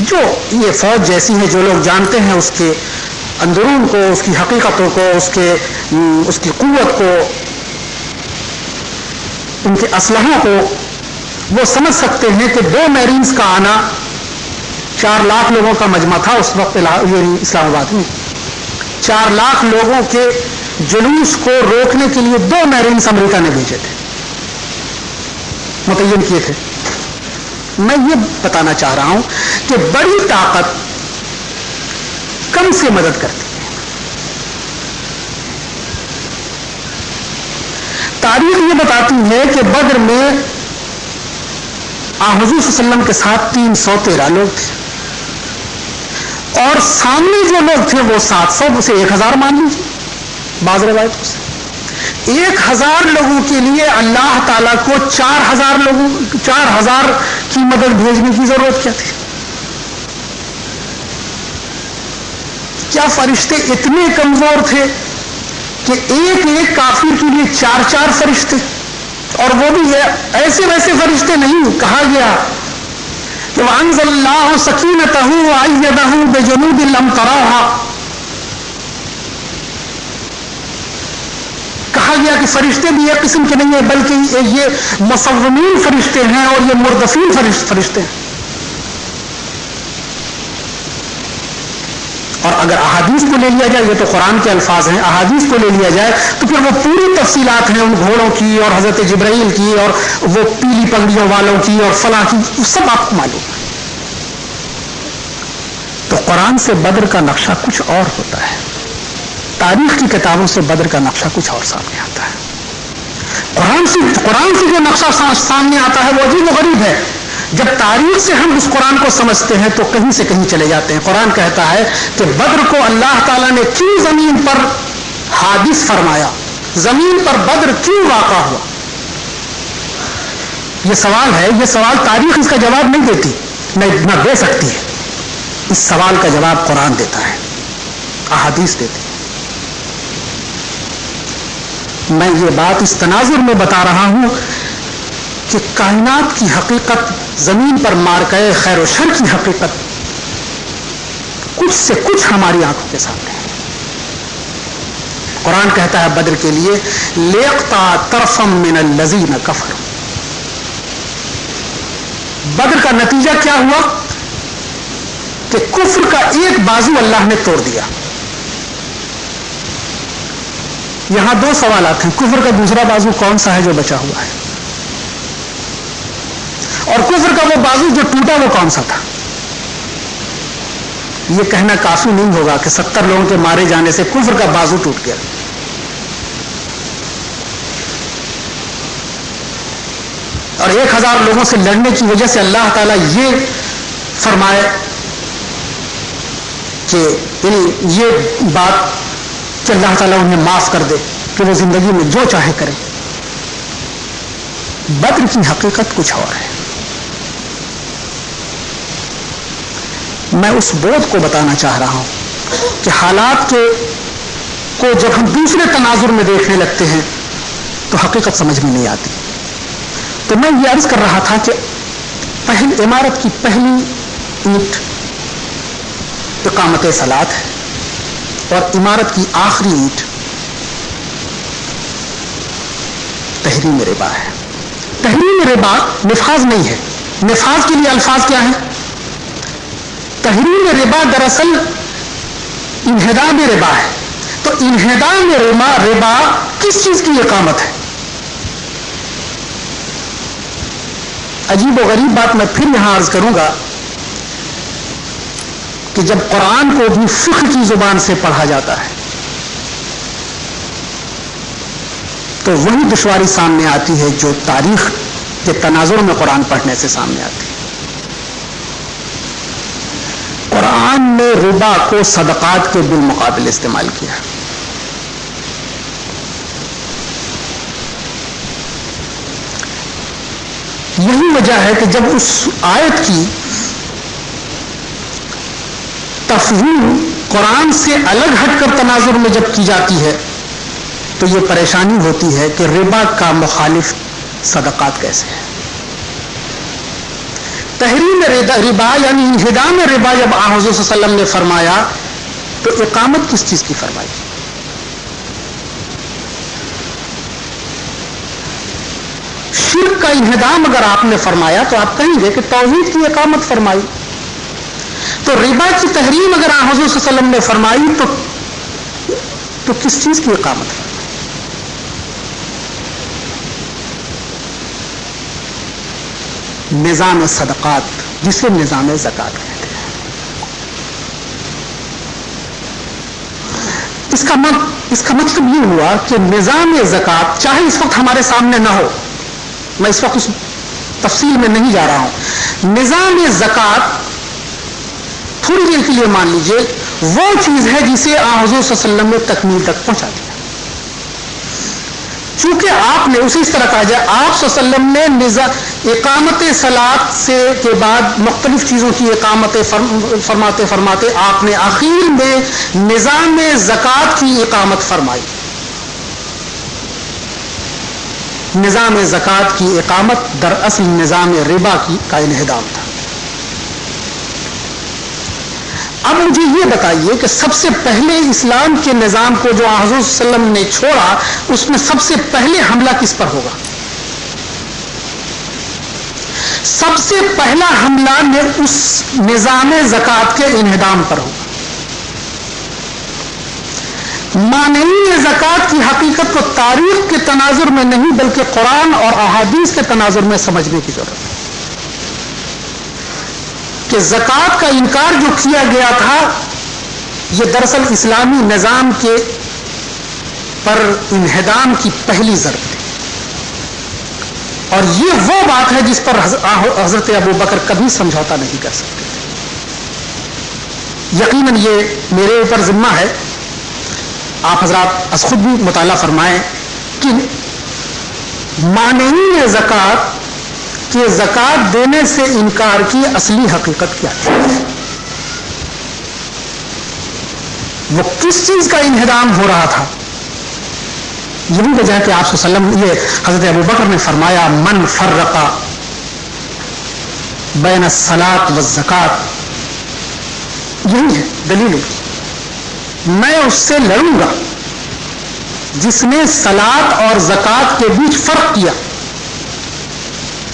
جو یہ فوج جیسی ہے، جو لوگ جانتے ہیں اس کے اندرون کو، اس کی حقیقتوں کو، اس کی قوت کو، ان کے اسلحوں کو، وہ سمجھ سکتے ہیں کہ 2 میرینز کا آنا 4 لاکھ لوگوں کا مجمع تھا اس وقت اسلام آباد میں. 4 لاکھ لوگوں کے جلوس کو روکنے کے لیے 2 میرینز امریکہ نے بھیجے تھے، متعین کیے تھے. میں یہ بتانا چاہ رہا ہوں کہ بڑی طاقت کم سے مدد کرتی ہے. تاریخ یہ بتاتی ہے کہ بدر میں حضور صلی اللہ علیہ وسلم کے ساتھ 313 لوگ تھے اور سامنے جو لوگ تھے وہ 700 سے 1000 مان لیجیے بعض روایتوں سے. 1000 لوگوں کے لیے اللہ تعالیٰ کو 4000 کی مدد بھیجنے کی ضرورت کیا تھی؟ کیا فرشتے اتنے کمزور تھے کہ ایک کافر کے لیے 4 فرشتے، اور وہ بھی ایسے ویسے فرشتے نہیں. کہا گیا کہ وَأَنزَلَ اللَّهُ سَكِينَتَهُ وَأَيَّدَهُ بِجُنُودٍ لَمْ تَرَوْهَا. کہا گیا کہ فرشتے بھی ایک قسم کے نہیں ہیں بلکہ یہ مصومین فرشتے ہیں اور یہ مردفین فرشتے ہیں. اور اگر احادیث کو لے لیا جائے، یہ تو قرآن کے الفاظ ہیں، احادیث کو لے لیا جائے تو پھر وہ پوری تفصیلات ہیں ان گھوڑوں کی اور حضرت جبرائیل کی اور وہ پیلی پگڑیوں والوں کی اور فلاں کی، سب آپ کو معلوم ہے. تو قرآن سے بدر کا نقشہ کچھ اور ہوتا ہے، تاریخ کی کتابوں سے بدر کا نقشہ کچھ اور سامنے آتا ہے. قرآن سے جو نقشہ سامنے آتا ہے وہ عجیب و غریب ہے. جب تاریخ سے ہم اس قرآن کو سمجھتے ہیں تو کہیں سے کہیں چلے جاتے ہیں. قرآن کہتا ہے کہ بدر کو اللہ تعالیٰ نے کیوں زمین پر حادث فرمایا, زمین پر بدر کیوں واقع ہوا. یہ سوال ہے, یہ سوال تاریخ اس کا جواب نہیں دیتی, نہ دے سکتی ہے. اس سوال کا جواب قرآن دیتا ہے, احادیث دیتی ہے. میں یہ بات اس تناظر میں بتا رہا ہوں کہ کائنات کی حقیقت, زمین پر مارکے خیر و شر کی حقیقت کچھ سے کچھ ہماری آنکھوں کے سامنے ہے. قرآن کہتا ہے بدر کے لیے لیقطع طرفا من الذین کفروا. بدر کا نتیجہ کیا ہوا کہ کفر کا ایک بازو اللہ نے توڑ دیا. یہاں دو سوالات ہیں, کفر کا دوسرا بازو کون سا ہے جو بچا ہوا ہے, اور کفر کا وہ بازو جو ٹوٹا وہ کون سا تھا. یہ کہنا کافی نہیں ہوگا کہ 70 لوگوں کے مارے جانے سے کفر کا بازو ٹوٹ گیا. اور 1000 لوگوں سے لڑنے کی وجہ سے اللہ تعالیٰ یہ فرمائے کہ یہ بات کہ اللہ تعالیٰ انہیں معاف کر دے کہ وہ زندگی میں جو چاہے کرے. بدر کی حقیقت کچھ اور ہے. میں اس بوجھ کو بتانا چاہ رہا ہوں کہ حالات کو جب ہم دوسرے تناظر میں دیکھنے لگتے ہیں تو حقیقت سمجھ میں نہیں آتی. تو میں یہ عرض کر رہا تھا کہ عمارت کی پہلی اینٹ اقامت صلاۃ ہے اور عمارت کی آخری اینٹ تحریم ربا ہے. تحریم ربا نفاذ نہیں ہے. نفاذ کے لیے الفاظ کیا ہیں؟ تحریم ربا دراصل انہدام ربا ہے. تو انہدام ربا کس چیز کی اقامت ہے؟ عجیب و غریب بات میں پھر یہاں عرض کروں گا کہ جب قرآن کو بھی فقہ کی زبان سے پڑھا جاتا ہے تو وہی دشواری سامنے آتی ہے جو تاریخ کے تناظر میں قرآن پڑھنے سے سامنے آتی ہے. قرآن نے ربا کو صدقات کے بالمقابل استعمال کیا. یہی وجہ ہے کہ جب اس آیت کی تفہیم قرآن سے الگ ہٹ کر تناظر میں جب کی جاتی ہے تو یہ پریشانی ہوتی ہے کہ ربا کا مخالف صدقات کیسے ہے. تحریم ربا یعنی انہدام ربا جب حضور صلی اللہ علیہ وسلم نے فرمایا تو اقامت کس چیز کی فرمائی؟ شرک کا انہدام اگر آپ نے فرمایا تو آپ کہیں گے کہ توحید کی اقامت فرمائی. تو ربا کی تحریم اگر حضور صلی اللہ علیہ وسلم نے فرمائی تو کس چیز کی اقامت فرمائی؟ نظام صدقات جسے نظام زکات کہتے ہیں. اس کا مطلب یہ ہوا کہ نظام زکات چاہے اس وقت ہمارے سامنے نہ ہو, میں اس وقت اس تفصیل میں نہیں جا رہا ہوں, نظام زکات تھوڑی دیر کے لیے مان لیجئے وہ چیز ہے جسے حضور صلی اللہ علیہ وسلم نے تکمیل تک پہنچا دیا. چونکہ آپ نے اسے اس طرح کہا جائے, آپ صلی اللہ علیہ وسلم نے اقامت صلاۃ سے کے بعد مختلف چیزوں کی اقامت فرماتے فرماتے آپ نے آخر میں نظام زکات کی اقامت فرمائی. نظام زکات کی اقامت دراصل نظام ربا کا انہدام تھا. اب مجھے یہ بتائیے کہ سب سے پہلے اسلام کے نظام کو جو حضور صلی اللہ علیہ وسلم نے چھوڑا اس میں سب سے پہلے حملہ کس پر ہوگا؟ سب سے پہلا حملہ اس نظام زکات کے انہدام پر ہوگا. مانعین زکات کی حقیقت کو تاریخ کے تناظر میں نہیں بلکہ قرآن اور احادیث کے تناظر میں سمجھنے کی ضرورت ہے کہ زکات کا انکار جو کیا گیا تھا یہ دراصل اسلامی نظام کے پر انہدام کی پہلی ضرب تھی. اور یہ وہ بات ہے جس پر حضرت ابو بکر کبھی سمجھوتا نہیں کر سکتے. یقیناً یہ میرے اوپر ذمہ ہے، آپ حضرات از خود بھی مطالعہ فرمائیں کہ مانعین زکوٰۃ کہ زکوٰۃ دینے سے انکار کی اصلی حقیقت کیا ہے، وہ کس چیز کا انہدام ہو رہا تھا. یہی وجہ ہے کہ آپ صلی اللہ علیہ وسلم، یہ حضرت ابو بکر نے فرمایا من فرق بین الصلاۃ والزکوٰۃ، یہی ہے دلیل. میں اس سے لڑوں گا جس نے صلاۃ اور زکوٰۃ کے بیچ فرق کیا.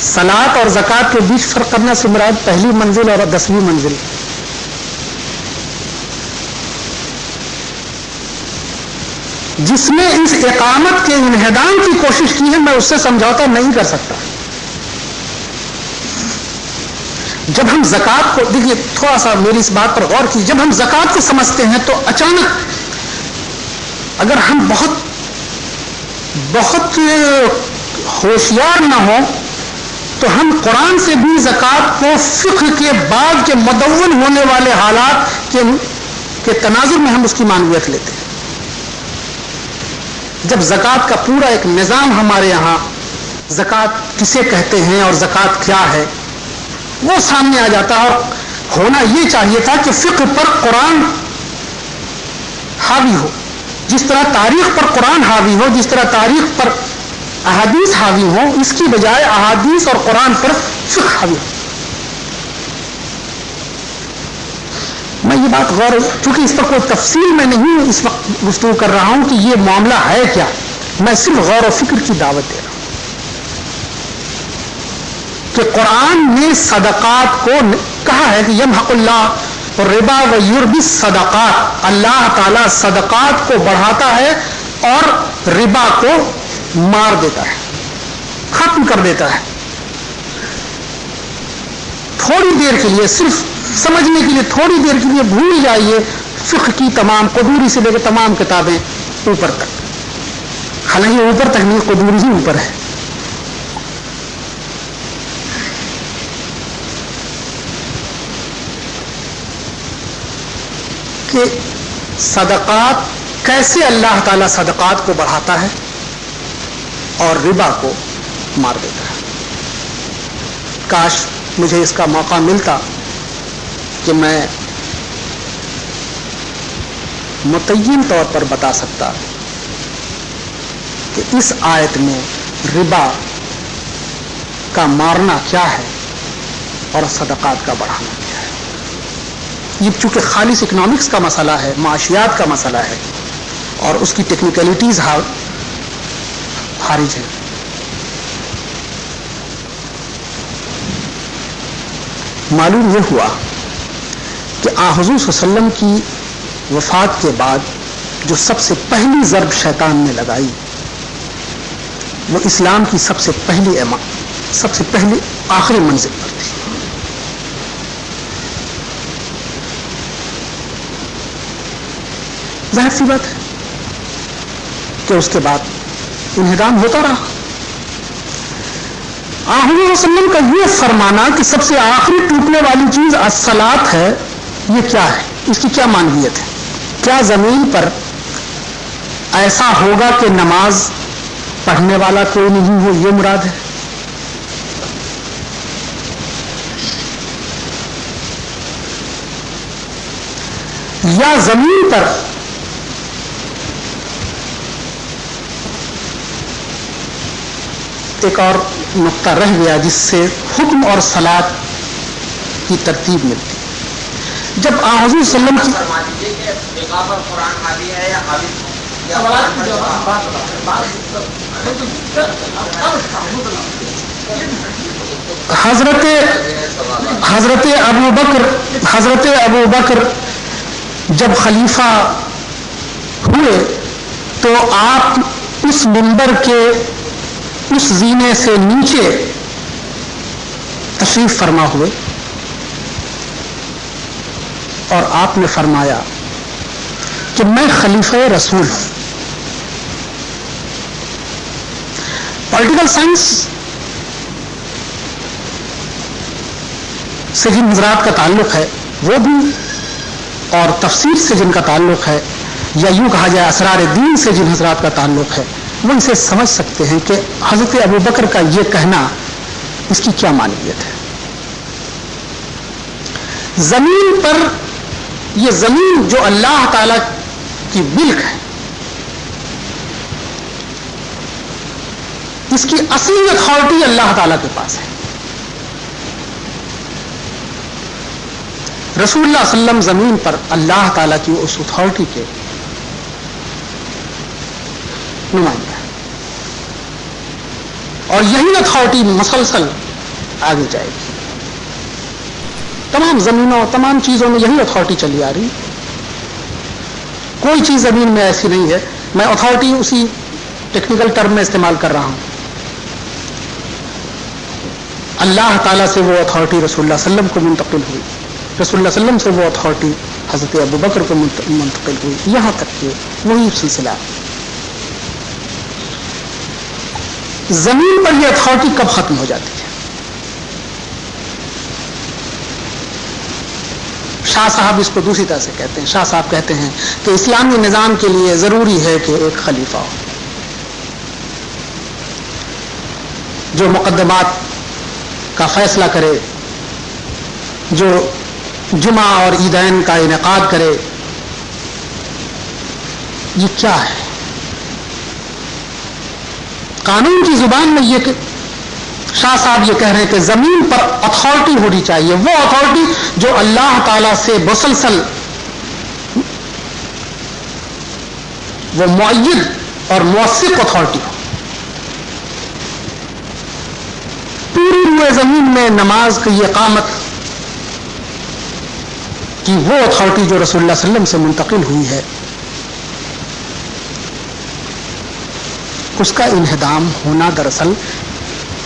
صلاۃ اور زکوٰۃ کے بیچ فرق کرنا سے مراد پہلی منزل اور 10ویں منزل. جس نے اس اقامت کے انہدام کی کوشش کی ہے، میں اس سے سمجھوتا نہیں کر سکتا. جب ہم زکوٰۃ کو دیکھیے، تھوڑا سا میری اس بات پر غور کیجیے، جب ہم زکوٰۃ کو سمجھتے ہیں تو اچانک اگر ہم بہت ہوشیار نہ ہوں تو ہم قرآن سے بھی زکوٰۃ کو فقہ کے بعد کے مدون ہونے والے حالات کے تناظر میں ہم اس کی معنویت لیتے ہیں. جب زکوٰۃ کا پورا ایک نظام ہمارے یہاں، زکوٰۃ کسے کہتے ہیں اور زکوٰۃ کیا ہے، وہ سامنے آ جاتا ہے. اور ہونا یہ چاہیے تھا کہ فقہ پر قرآن حاوی ہو، جس طرح تاریخ پر قرآن حاوی ہو، جس طرح تاریخ پر احادیث حاوی ہو، اس کی بجائے احادیث اور قرآن پر فقہ حاوی ہو. میں یہ بات غور، چونکہ اس پر کوئی تفصیل میں نہیں اس وقت گفتگو کر رہا ہوں کہ یہ معاملہ ہے کیا، میں صرف غور و فکر کی دعوت دے رہا ہوں کہ قرآن نے صدقات کو کہا ہے کہ یمحق اللہ الربا ویربی الصدقات، اللہ تعالیٰ صدقات کو بڑھاتا ہے اور ربا کو مار دیتا ہے، ختم کر دیتا ہے. تھوڑی دیر کے لیے، صرف سمجھنے کے لیے تھوڑی دیر کے لیے بھول جائیے فقہ کی تمام قدوری سے لے کے تمام کتابیں اوپر تک. حالانکہ اوپر تک نہیں، قدوری ہی اوپر ہے. کہ صدقات کیسے اللہ تعالیٰ صدقات کو بڑھاتا ہے اور ربا کو مار دیتا ہے. کاش مجھے اس کا موقع ملتا کہ میں متعین طور پر بتا سکتا کہ اس آیت میں ربا کا مارنا کیا ہے اور صدقات کا بڑھانا کیا ہے. یہ چونکہ خالص اکنامکس کا مسئلہ ہے، معاشیات کا مسئلہ ہے، اور اس کی ٹیکنیکلٹیز خارج ہیں. معلوم یہ ہوا کہ حضور صلی اللہ علیہ وسلم کی وفات کے بعد جو سب سے پہلی ضرب شیطان نے لگائی وہ اسلام کی سب سے پہلی آخری منزل پر تھی. ظاہر سی بات ہے کہ اس کے بعد انہدام ہوتا رہا. حضور صلی اللہ علیہ وسلم کا یہ فرمانا کہ سب سے آخری ٹوٹنے والی چیز الصلاۃ ہے، یہ کیا ہے، اس کی کیا معنویت ہے؟ کیا زمین پر ایسا ہوگا کہ نماز پڑھنے والا کوئی نہیں ہو، یہ مراد ہے؟ یا زمین پر ایک اور نقطہ رہ گیا جس سے حکم اور صلاۃ کی ترتیب ملتی. جب حضور صلی اللہ علیہ وسلم حضرت ابو بکر جب خلیفہ ہوئے تو آپ اس منبر کے اس زینے سے نیچے تشریف فرما ہوئے اور آپ نے فرمایا کہ میں خلیفہ رسول ہوں. پولیٹیکل سائنس سے جن حضرات کا تعلق ہے وہ بھی، اور تفسیر سے جن کا تعلق ہے، یا یوں کہا جائے اسرار دین سے جن حضرات کا تعلق ہے، وہ اسے سمجھ سکتے ہیں کہ حضرت ابو بکر کا یہ کہنا اس کی کیا معنیت ہے۔ زمین پر یہ زمین جو اللہ تعالی کی ملک ہے، اس کی اصلی اتھارٹی اللہ تعالی کے پاس ہے۔ رسول اللہ صلی اللہ علیہ وسلم زمین پر اللہ تعالی کی اس اتھارٹی کے نمائندہ ہے، اور یہی اتھارٹی مسلسل آگے جائے گی۔ تمام زمینوں، تمام چیزوں میں یہی اتھارٹی چلی آ رہی، کوئی چیز زمین میں ایسی نہیں ہے۔ میں اتھارٹی اسی ٹیکنیکل ٹرم میں استعمال کر رہا ہوں۔ اللہ تعالیٰ سے وہ اتھارٹی رسول اللہ صلی اللہ علیہ وسلم کو منتقل ہوئی، رسول اللہ صلی اللہ علیہ وسلم سے وہ اتھارٹی حضرت ابو بکر کو منتقل ہوئی، یہاں تک کہ وہی سلسلہ۔ زمین پر یہ اتھارٹی کب ختم ہو جاتی ہے؟ شاہ صاحب اس کو دوسری طرح سے کہتے ہیں۔ شاہ صاحب کہتے ہیں کہ اسلامی نظام کے لیے ضروری ہے کہ ایک خلیفہ ہو جو مقدمات کا فیصلہ کرے، جو جمعہ اور عیدین کا انعقاد کرے۔ یہ کیا ہے؟ قانون کی زبان میں یہ کہ شاہ صاحب یہ کہہ رہے ہیں کہ زمین پر اتھارٹی ہونی چاہیے، وہ اتھارٹی جو اللہ تعالی سے مسلسل وہ مؤید اور موثق اتھارٹی ہو۔ پوری روئے زمین میں نماز کی اقامت کی وہ اتھارٹی جو رسول اللہ صلی اللہ علیہ وسلم سے منتقل ہوئی ہے، اس کا انہدام ہونا دراصل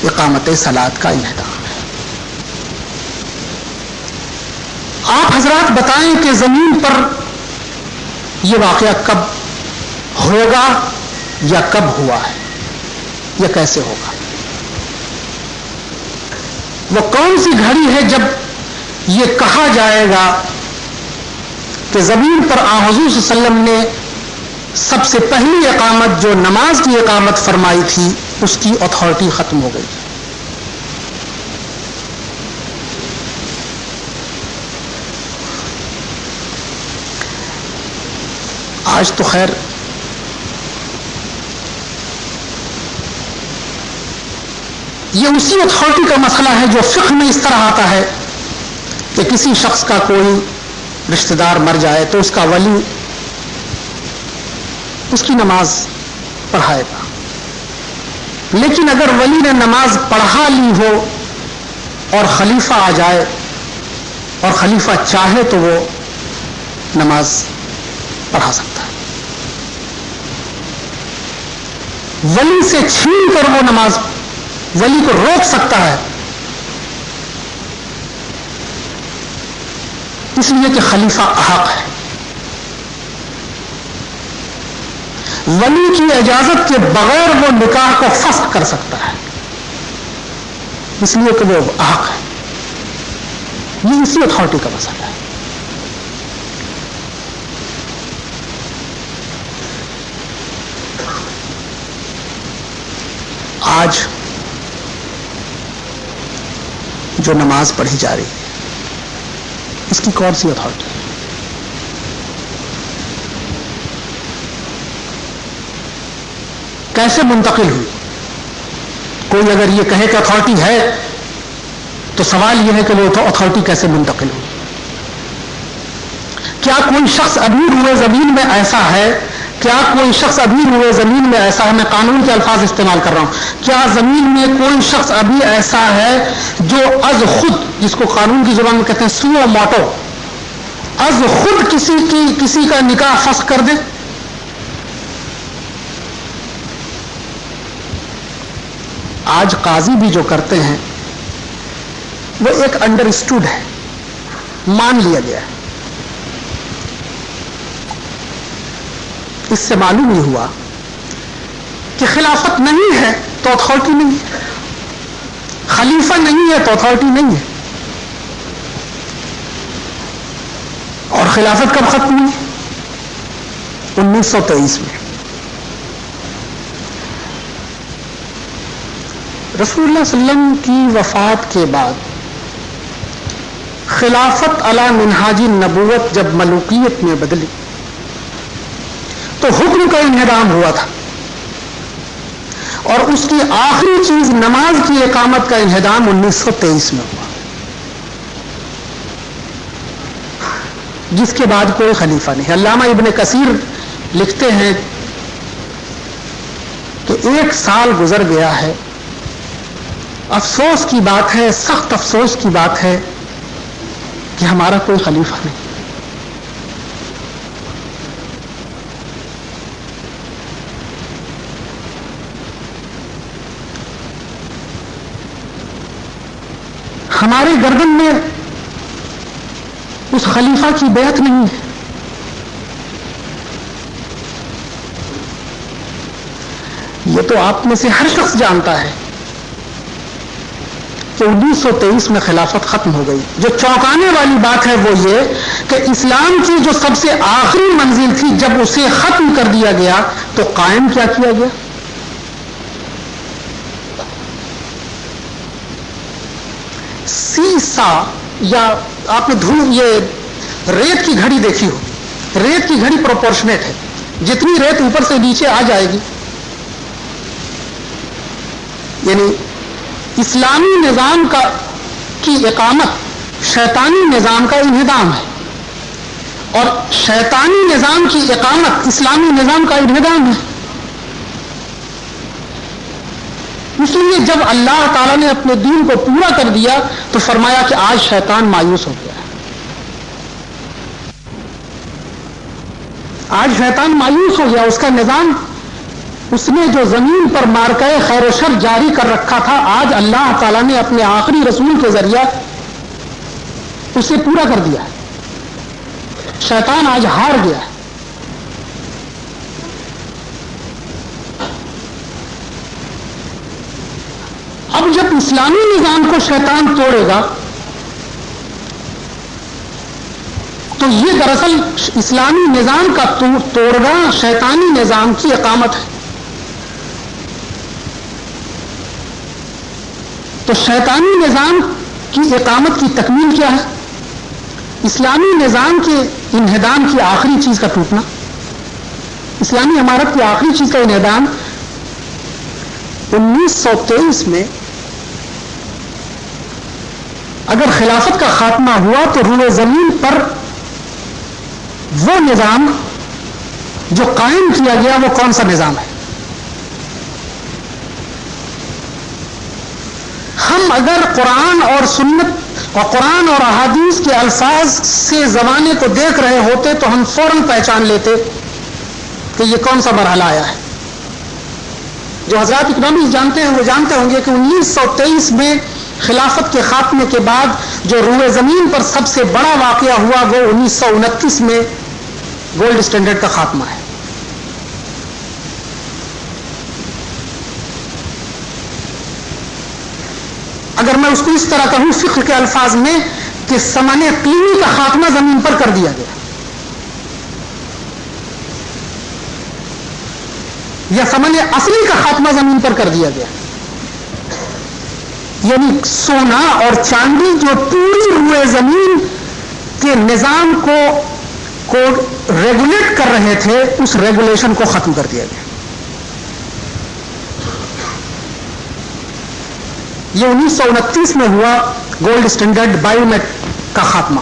اقامت صلاۃ کا انہدام ہے۔ آپ حضرات بتائیں کہ زمین پر یہ واقعہ کب ہوگا یا کب ہوا ہے یا کیسے ہوگا؟ وہ کون سی گھڑی ہے جب یہ کہا جائے گا کہ زمین پر حضور صلی اللہ علیہ وسلم نے سب سے پہلی اقامت جو نماز کی اقامت فرمائی تھی اس کی اتھارٹی ختم ہو گئی؟ آج تو خیر یہ اسی اتھارٹی کا مسئلہ ہے جو فقہ میں اس طرح آتا ہے کہ کسی شخص کا کوئی رشتہ دار مر جائے تو اس کا ولی اس کی نماز پڑھائے گا، لیکن اگر ولی نے نماز پڑھا لی ہو اور خلیفہ آ جائے اور خلیفہ چاہے تو وہ نماز پڑھا سکتا ہے، ولی سے چھین کر وہ نماز ولی کو روک سکتا ہے، اس لیے کہ خلیفہ احق ہے۔ ولی کی اجازت کے بغیر وہ نکاح کو فسخ کر سکتا ہے، اس لیے کہ وہ احق ہے۔ یہ اسی اتھارٹی کا مسئلہ ہے۔ آج جو نماز پڑھی جا رہی ہے اس کی کون سی اتھارٹی ہے؟ کیسے منتقل ہوئی؟ کوئی اگر یہ کہے کہ اتھارٹی ہے تو سوال یہ ہے کہ وہ اتھارٹی کیسے منتقل ہوئی؟ کیا کوئی شخص ابھی روئے زمین میں ایسا ہے؟ کیا کوئی شخص ابھی روئے زمین میں ایسا ہے؟ میں قانون کے الفاظ استعمال کر رہا ہوں۔ کیا زمین میں کوئی شخص ابھی ایسا ہے جو از خود، جس کو قانون کی زبان میں کہتے ہیں سو موٹو، از خود کسی کا نکاح فسخ کر دے؟ آج قاضی بھی جو کرتے ہیں وہ ایک انڈرسٹوڈ ہے، مان لیا گیا ہے۔ اس سے معلوم یہ ہوا کہ خلافت نہیں ہے تو اتھارٹی نہیں ہے، خلیفہ نہیں ہے تو اتھارٹی نہیں ہے۔ خلافت کب ختم ہوئی؟ 1923 میں. رسول اللہ صلی اللہ علیہ وسلم کی وفات کے بعد خلافت علی منہاج النبوت جب ملوکیت میں بدلی تو حکم کا انہدام ہوا تھا، اور اس کی آخری چیز نماز کی اقامت کا انہدام 1923 میں ہوا، جس کے بعد کوئی خلیفہ نہیں. علامہ ابن کثیر لکھتے ہیں کہ 1 سال گزر گیا ہے. افسوس کی بات ہے، سخت افسوس کی بات ہے کہ ہمارا کوئی خلیفہ نہیں. ہمارے گردن میں اس خلیفہ کی بیعت نہیں ہے. یہ تو آپ میں سے ہر شخص جانتا ہے کہ 1923 میں خلافت ختم ہو گئی. جو چونکانے والی بات ہے وہ یہ کہ اسلام کی جو سب سے آخری منزل تھی، جب اسے ختم کر دیا گیا تو قائم کیا کیا گیا؟ سیسا، یا آپ نے یہ ریت کی گھڑی دیکھی ہو، ریت کی گھڑی پروپورشنیٹ ہے، جتنی ریت اوپر سے نیچے آ جائے گی، یعنی اسلامی نظام کی اقامت شیطانی نظام کا انہدام ہے، اور شیطانی نظام کی اقامت اسلامی نظام کا انہدام ہے. اس لیے جب اللہ تعالیٰ نے اپنے دین کو پورا کر دیا تو فرمایا کہ آج شیطان مایوس ہو گیا ہے. آج شیطان مایوس ہو گیا. اس کا نظام، اس نے جو زمین پر مارکہ خیر و شر جاری کر رکھا تھا، آج اللہ تعالیٰ نے اپنے آخری رسول کے ذریعہ اسے پورا کر دیا ہے. شیطان آج ہار گیا ہے. اب جب اسلامی نظام کو شیطان توڑے گا تو یہ دراصل اسلامی نظام کا توڑنا شیطانی نظام کی اقامت ہے. تو شیطانی نظام کی اقامت کی تکمیل کیا ہے؟ اسلامی نظام کے انہدام کی آخری چیز کا ٹوٹنا. اسلامی عمارت کی آخری چیز کا انہدام 1923 میں اگر خلافت کا خاتمہ ہوا تو روئے زمین پر وہ نظام جو قائم کیا گیا وہ کون سا نظام ہے؟ ہم اگر قرآن اور سنت اور قرآن اور احادیث کے الفاظ سے زمانے کو دیکھ رہے ہوتے تو ہم فوراً پہچان لیتے کہ یہ کون سا مرحلہ آیا ہے. جو حضرات اکنامکس جانتے ہیں وہ جانتے ہوں گے کہ 1923 میں خلافت کے خاتمے کے بعد جو روئے زمین پر سب سے بڑا واقعہ ہوا وہ 1929 میں گولڈ اسٹینڈرڈ کا خاتمہ ہے. اگر میں اس کو اس طرح کہوں فقہ کے الفاظ میں کہ ثمن قیمی کا خاتمہ زمین پر کر دیا گیا، یا ثمن اصلی کا خاتمہ زمین پر کر دیا گیا. یعنی سونا اور چاندی جو پوری روئے زمین کے نظام کو ریگولیٹ کر رہے تھے، اس ریگولیشن کو ختم کر دیا گیا. یہ 1929 میں ہوا گولڈ اسٹینڈرڈ بائیومیٹ کا خاتمہ.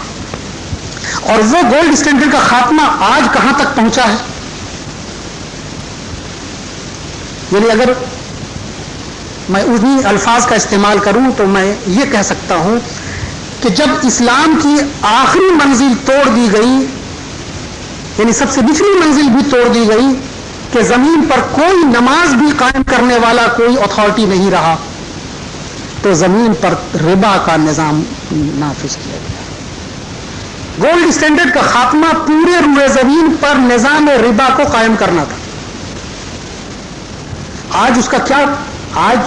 اور وہ گولڈ اسٹینڈرڈ کا خاتمہ آج کہاں تک پہنچا ہے؟ یعنی اگر میں انہی الفاظ کا استعمال کروں تو میں یہ کہہ سکتا ہوں کہ جب اسلام کی آخری منزل توڑ دی گئی، یعنی سب سے نچلی منزل بھی توڑ دی گئی کہ زمین پر کوئی نماز بھی قائم کرنے والا کوئی اتھارٹی نہیں رہا، تو زمین پر ربا کا نظام نافذ کیا گیا. گولڈ اسٹینڈرڈ کا خاتمہ پورے روئے زمین پر نظام ربا کو قائم کرنا تھا. آج اس کا کیا؟ آج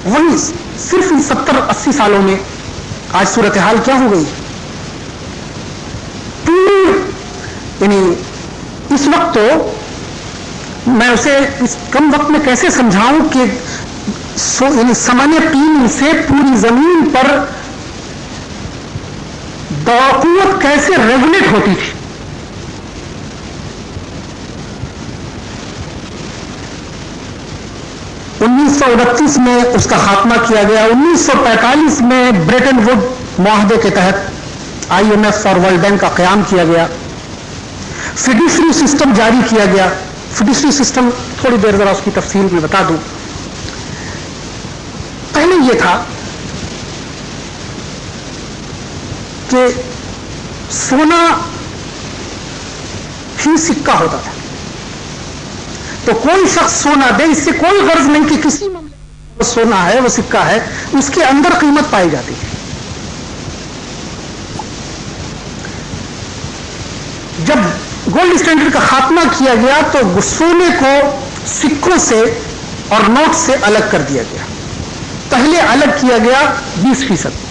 وہی صرف 70-80 سالوں میں آج صورتحال کیا ہو گئی؟ پوری یعنی اس وقت تو میں اسے اس کم وقت میں کیسے سمجھاؤں کہ یعنی سمانے پین سے پوری زمین پر قوت کیسے ریگولیٹ ہوتی تھی. انیس سو 29 میں اس کا خاتمہ کیا گیا. 1945 میں بریٹن ووڈ معاہدے کے تحت IMF اور ورلڈ بینک کا قیام کیا گیا. فیڈیشری سسٹم جاری کیا گیا. فیڈیشری سسٹم تھوڑی دیر ذرا اس کی تفصیل میں بتا دوں. پہلے یہ تھا کہ سونا ہی سکہ ہوتا تھا, تو کوئی شخص سونا دے, اس سے کوئی غرض نہیں کہ کسی وہ سونا ہے, وہ سکہ ہے, اس کے اندر قیمت پائی جاتی ہے. جب گولڈ اسٹینڈرڈ کا خاتمہ کیا گیا تو سونے کو سکوں سے اور نوٹ سے الگ کر دیا گیا. پہلے الگ کیا گیا 20%,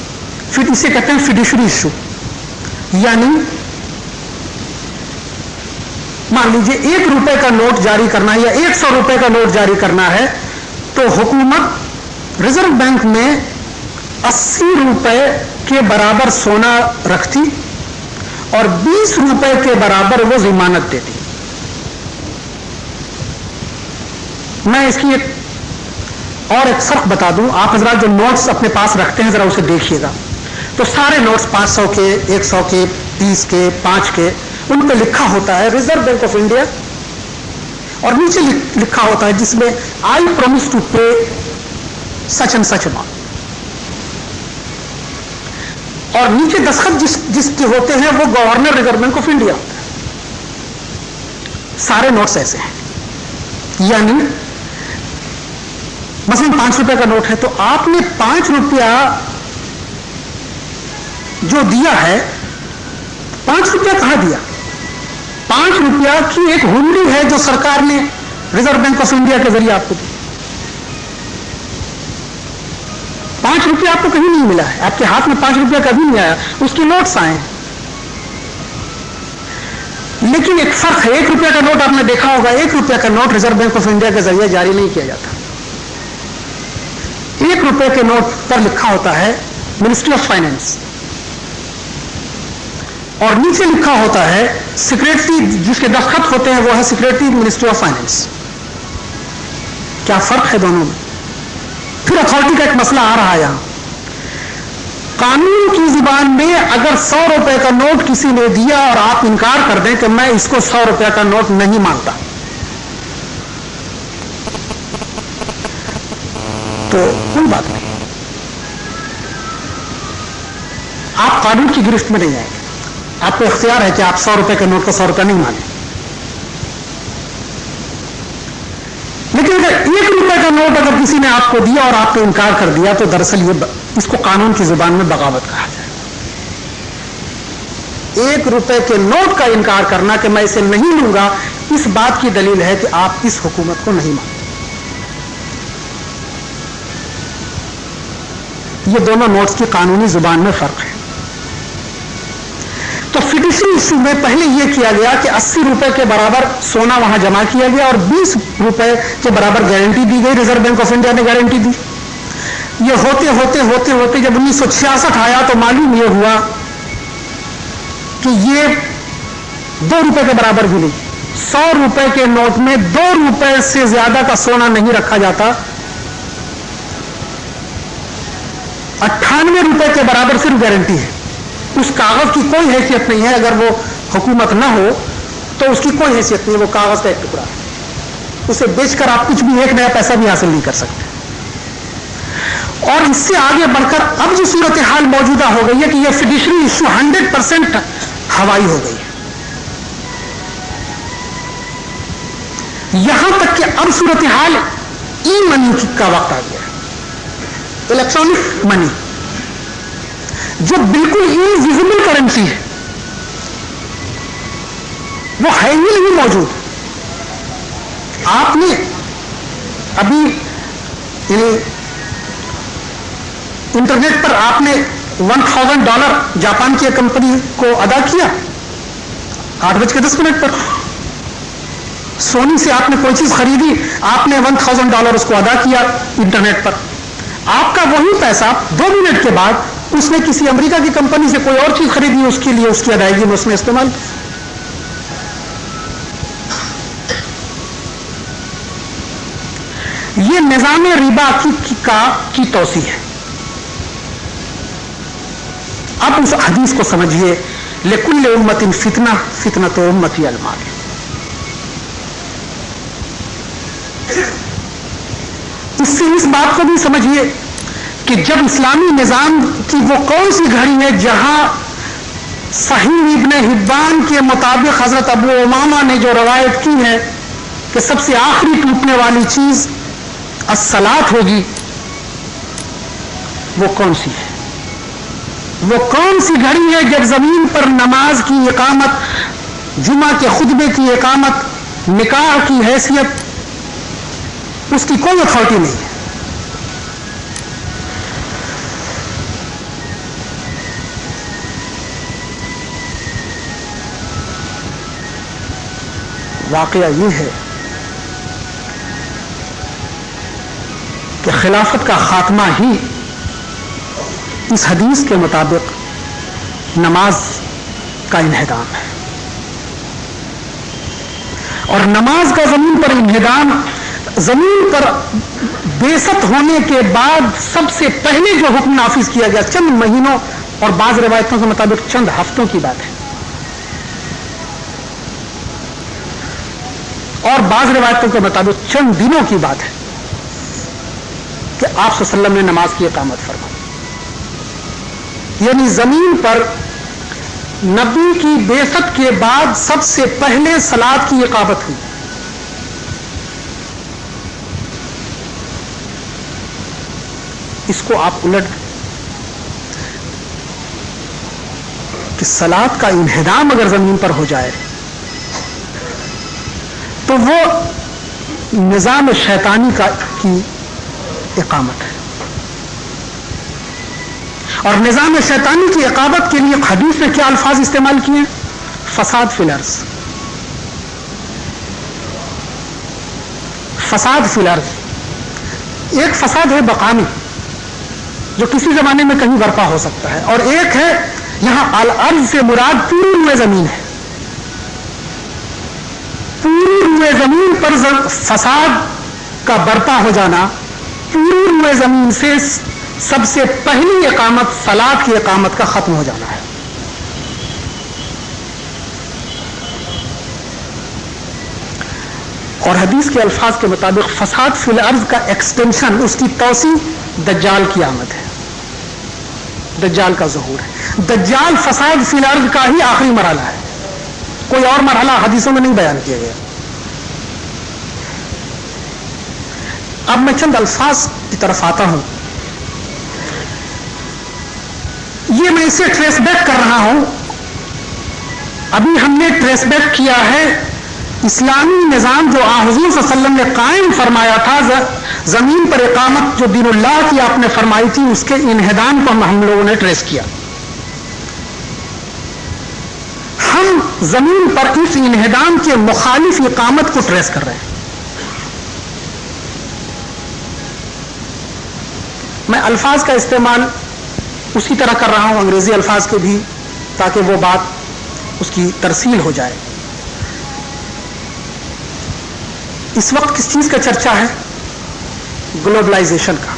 پھر اسے کہتے ہیں فیڈیشری ایشو. یعنی مان لیجیے 1 روپے کا نوٹ جاری کرنا ہے یا 100 روپے کا نوٹ جاری کرنا ہے, تو حکومت ریزرو بینک میں 80 روپے کے برابر سونا رکھتی اور 20 روپے کے برابر وہ ضمانت دیتی. میں اس کی اور ایک فرق بتا دوں. آپ حضرات جو نوٹس اپنے پاس رکھتے ہیں ذرا اسے دیکھیے گا, تو سارے نوٹس 500 کے, 100 کے, 30 کے, 5 کے, ان پہ لکھا ہوتا ہے ریزرو بینک آف انڈیا, اور نیچے لکھا ہوتا ہے جس میں I promise to pay such and such amount, اور نیچے دستخط جس کے ہوتے ہیں وہ governor Reserve Bank of India ہوتا ہے. سارے نوٹس ایسے ہیں. یعنی مثلا 5 روپے کا نوٹ ہے, تو آپ نے 5 روپیہ جو دیا ہے, 5 روپیہ کہاں دیا؟ 5 روپیہ کی ایک ہنڈی ہے جو سرکار نے ریزرو بینک آف انڈیا کے ذریعے آپ کو دی. 5 روپیہ آپ کو کہیں نہیں ملا ہے, آپ کے ہاتھ میں 5 روپیہ کبھی نہیں آیا, اس کے نوٹس آئے ہیں. لیکن ایک فرق ہے, 1 روپیہ کا نوٹ آپ نے دیکھا ہوگا, 1 روپیہ کا note Reserve Bank of India کے ذریعے جاری نہیں کیا جاتا. 1 روپے کے نوٹ پر لکھا ہوتا ہے منسٹری آف فائنینس, اور نیچے لکھا ہوتا ہے سیکریٹری, جس کے دستخط ہوتے ہیں وہ ہے سیکریٹری منسٹری آف فائنینس. کیا فرق ہے دونوں میں؟ پھر اتھارٹی کا ایک مسئلہ آ رہا ہے یہاں. قانون کی زبان میں اگر 100 روپے کا نوٹ کسی نے دیا اور آپ انکار کر دیں کہ میں اس کو 100 روپے کا نوٹ نہیں مانتا, تو کوئی بات نہیں, آپ قانون کی گرفت میں نہیں آئیں گے. آپ کو اختیار ہے کہ آپ 100 روپے کے نوٹ کو 100 روپے نہیں مانیں. لیکن اگر 1 روپے کا نوٹ اگر کسی نے آپ کو دیا اور آپ نے انکار کر دیا, تو دراصل یہ اس کو قانون کی زبان میں بغاوت کہا جائے. 1 روپے کے نوٹ کا انکار کرنا کہ میں اسے نہیں لوں گا, اس بات کی دلیل ہے کہ آپ اس حکومت کو نہیں مانتے. یہ دونوں نوٹس کی قانونی زبان میں فرق ہے. تو فیڈیشری ایشو میں پہلے یہ کیا گیا کہ 80 روپے کے برابر سونا وہاں جمع کیا گیا اور 20 روپے کے برابر گارنٹی دی گئی. ریزرو بینک آف انڈیا نے گارنٹی دی. یہ ہوتے ہوتے ہوتے ہوتے جب 1966 آیا تو معلوم یہ ہوا کہ یہ 2 روپے کے برابر بھی نہیں. 100 روپے کے نوٹ میں 2 روپے سے زیادہ کا سونا نہیں رکھا جاتا. 98 روپے کے برابر صرف گارنٹی ہے. اس کاغذ کی کوئی حیثیت نہیں ہے. اگر وہ حکومت نہ ہو تو اس کی کوئی حیثیت نہیں ہے. وہ کاغذ کا ایک ٹکڑا ہے, اسے بیچ کر آپ کچھ بھی 1 نیا پیسہ بھی حاصل نہیں کر سکتے. اور اس سے آگے بڑھ کر اب جو صورتحال موجودہ ہو گئی ہے کہ یہ فیڈیشری ایشو 100% ہوائی ہو گئی ہے. یہاں تک کہ اب صورتحال ای منی کا وقت آ گیا ہے, الیکٹرانک منی, جو بالکل انویزیبل کرنسی ہے, وہ ہے ہی نہیں موجود. آپ نے ابھی انٹرنیٹ پر آپ نے $1000 جاپان کی کمپنی کو ادا کیا, 8:10 پر سونی سے آپ نے کوئی چیز خریدی, آپ نے $1,000 اس کو ادا کیا انٹرنیٹ پر, آپ کا وہی پیسہ 2 منٹ کے بعد اس نے کسی امریکہ کی کمپنی سے کوئی اور چیز خریدی, اس کے لیے اس کی ادائیگی میں اس نے استعمال. یہ نظام ربا کی توسیع ہے. اب اس حدیث کو سمجھیے, لکل امت فتنہ فتنۃ امتی المال. اس سے اس بات کو بھی سمجھیے کہ جب اسلامی نظام کی وہ کون سی گھڑی ہے جہاں صحیح ابن حبان کے مطابق حضرت ابو امامہ نے جو روایت کی ہے کہ سب سے آخری ٹوٹنے والی چیز الصلاۃ ہوگی, وہ کون سی ہے؟ وہ کون سی گھڑی ہے جب زمین پر نماز کی اقامت, جمعہ کے خطبے کی اقامت, نکاح کی حیثیت, اس کی کوئی اتھارٹی نہیں ہے. واقعہ یہ ہے کہ خلافت کا خاتمہ ہی اس حدیث کے مطابق نماز کا انہدام ہے, اور نماز کا زمین پر انہدام, زمین پر بیست ہونے کے بعد سب سے پہلے جو حکم نافذ کیا گیا چند مہینوں اور بعض روایتوں کے مطابق چند ہفتوں کی بات ہے, اور بعض روایتوں کے مطابق چند دنوں کی بات ہے کہ آپ صلی اللہ علیہ وسلم نے نماز کی اقامت فرمائی. یعنی زمین پر نبی کی بعثت کے بعد سب سے پہلے صلاۃ کی اقامت ہوئی. اس کو آپ الٹ کہ صلاۃ کا انہدام اگر زمین پر ہو جائے تو وہ نظام شیطانی کی اقامت ہے, اور نظام شیطانی کی اقامت کے لیے حدیث نے کیا الفاظ استعمال کیے ہیں؟ فساد فی الارض. فساد فی الارض, ایک فساد ہے مقامی جو کسی زمانے میں کہیں برپا ہو سکتا ہے, اور ایک ہے یہاں الارض سے مراد پوری روئے زمین ہے. پوری روئے زمین پر فساد کا برپا ہو جانا, پوری روئے زمین سے سب سے پہلی اقامت صلاۃ کی اقامت کا ختم ہو جانا ہے. اور حدیث کے الفاظ کے مطابق فساد فی الارض کا ایکسٹینشن, اس کی توسیع دجال کی آمد ہے, دجال کا ظہور ہے. دجال فساد فی الارض کا ہی آخری مرحلہ ہے, کوئی اور مرحلہ حدیثوں میں نہیں بیان کیا گیا. اب میں چند الفاظ کی طرف آتا ہوں. یہ میں اسے ٹریس بیک کر رہا ہوں. ابھی ہم نے ٹریس بیک کیا ہے اسلامی نظام جو حضور صلی اللہ علیہ وسلم نے قائم فرمایا تھا, زمین پر اقامت جو دین اللہ کی آپ نے فرمائی تھی, اس کے انہدام کو ہم لوگوں نے ٹریس کیا. ہم زمین پر اس انہدام کے مخالف اقامت کو ٹریس کر رہے ہیں. میں الفاظ کا استعمال اسی طرح کر رہا ہوں, انگریزی الفاظ کے بھی, تاکہ وہ بات اس کی ترسیل ہو جائے. اس وقت کس چیز کا چرچا ہے؟ گلوبلائزیشن کا.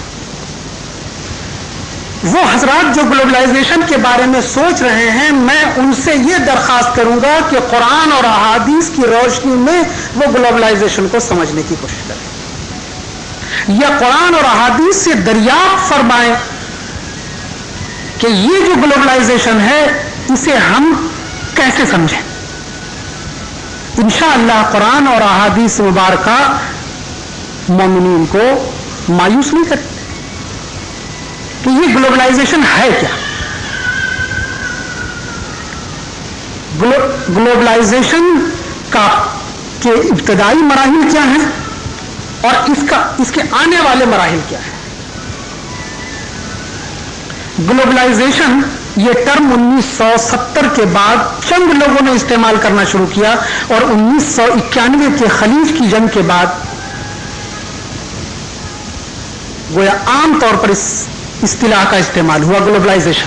وہ حضرات جو گلوبلائزیشن کے بارے میں سوچ رہے ہیں, میں ان سے یہ درخواست کروں گا کہ قرآن اور احادیث کی روشنی میں وہ گلوبلائزیشن کو سمجھنے کی کوشش کریں, یا قرآن اور احادیث سے دریافت فرمائیں کہ یہ جو گلوبلائزیشن ہے اسے ہم کیسے سمجھیں. انشاءاللہ قرآن اور احادیث مبارکہ مومنین کو مایوس نہیں کرتے کہ یہ گلوبلائزیشن ہے کیا. گلوبلائزیشن کے ابتدائی مراحل کیا ہیں اور اس کے آنے والے مراحل کیا ہیں. گلوبلائزیشن یہ ٹرم 1970 کے بعد چند لوگوں نے استعمال کرنا شروع کیا اور 1991 کے خلیج کی جنگ کے بعد گویا عام طور پر اس اصطلاح کا استعمال ہوا، گلوبلائزیشن۔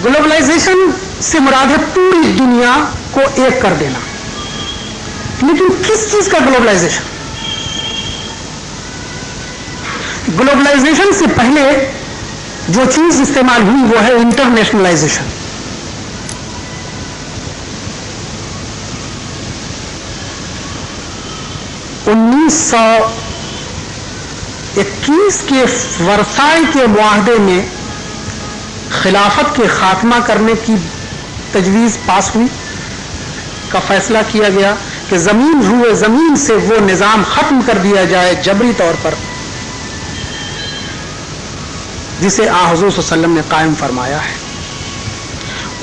گلوبلائزیشن سے مراد ہے پوری دنیا کو ایک کر دینا، لیکن کس چیز کا گلوبلائزیشن؟ گلوبلائزیشن سے پہلے جو چیز استعمال ہوئی وہ ہے انٹرنیشنلائزیشن۔ انیس سو 21 کے ورسائے کے معاہدے میں خلافت کے خاتمہ کرنے کی تجویز پاس ہوئی، کا فیصلہ کیا گیا کہ روئے زمین سے وہ نظام ختم کر دیا جائے جبری طور پر جسے حضور صلی اللہ علیہ وسلم نے قائم فرمایا ہے۔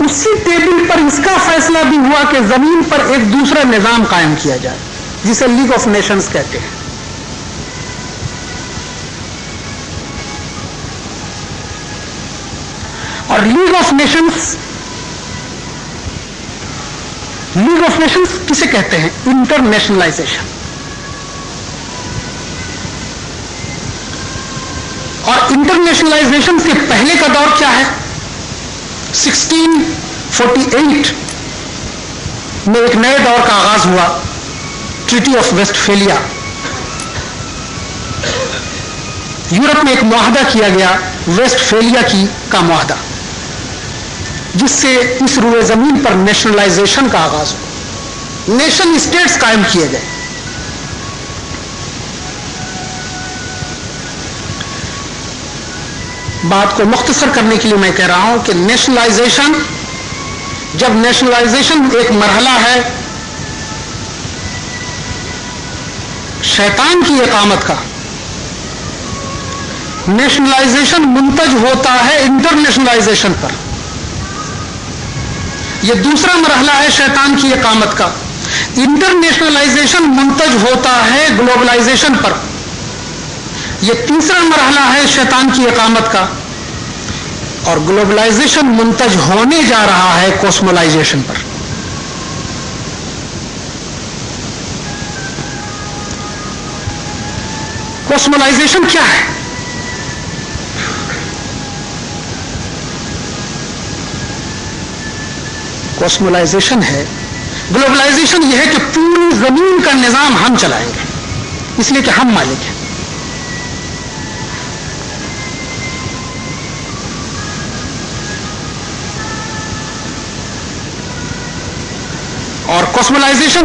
اسی ٹیبل پر اس کا فیصلہ بھی ہوا کہ زمین پر ایک دوسرا نظام قائم کیا جائے جسے لیگ آف نیشنز کہتے ہیں۔ اور لیگ آف نیشنز کسے کہتے ہیں؟ انٹرنیشنلائزیشن۔ اور انٹرنیشنلائزیشن سے پہلے کا دور کیا ہے؟ 1648 میں ایک نئے دور کا آغاز ہوا، ٹریٹی آف ویسٹ فیلیا۔ یورپ میں ایک معاہدہ کیا گیا، ویسٹ فیلیا کا معاہدہ، جس سے اس روئے زمین پر نیشنلائزیشن کا آغاز ہوا، نیشن اسٹیٹس قائم کیے گئے۔ بات کو مختصر کرنے کے لیے میں کہہ رہا ہوں کہ جب نیشنلائزیشن ایک مرحلہ ہے شیطان کی اقامت کا، نیشنلائزیشن منتج ہوتا ہے انٹرنیشنلائزیشن پر۔ یہ دوسرا مرحلہ ہے شیطان کی اقامت کا۔ انٹرنیشنلائزیشن منتج ہوتا ہے گلوبلائزیشن پر۔ یہ تیسرا مرحلہ ہے شیطان کی اقامت کا، اور گلوبلائزیشن منتج ہونے جا رہا ہے کوسمولائزیشن پر۔ کوسمولائزیشن کیا ہے؟ کوسمولائزیشن ہے، گلوبلائزیشن یہ ہے کہ پوری زمین کا نظام ہم چلائیں گے، اس لیے کہ ہم مالک ہیں۔ اور کوسمولائزیشن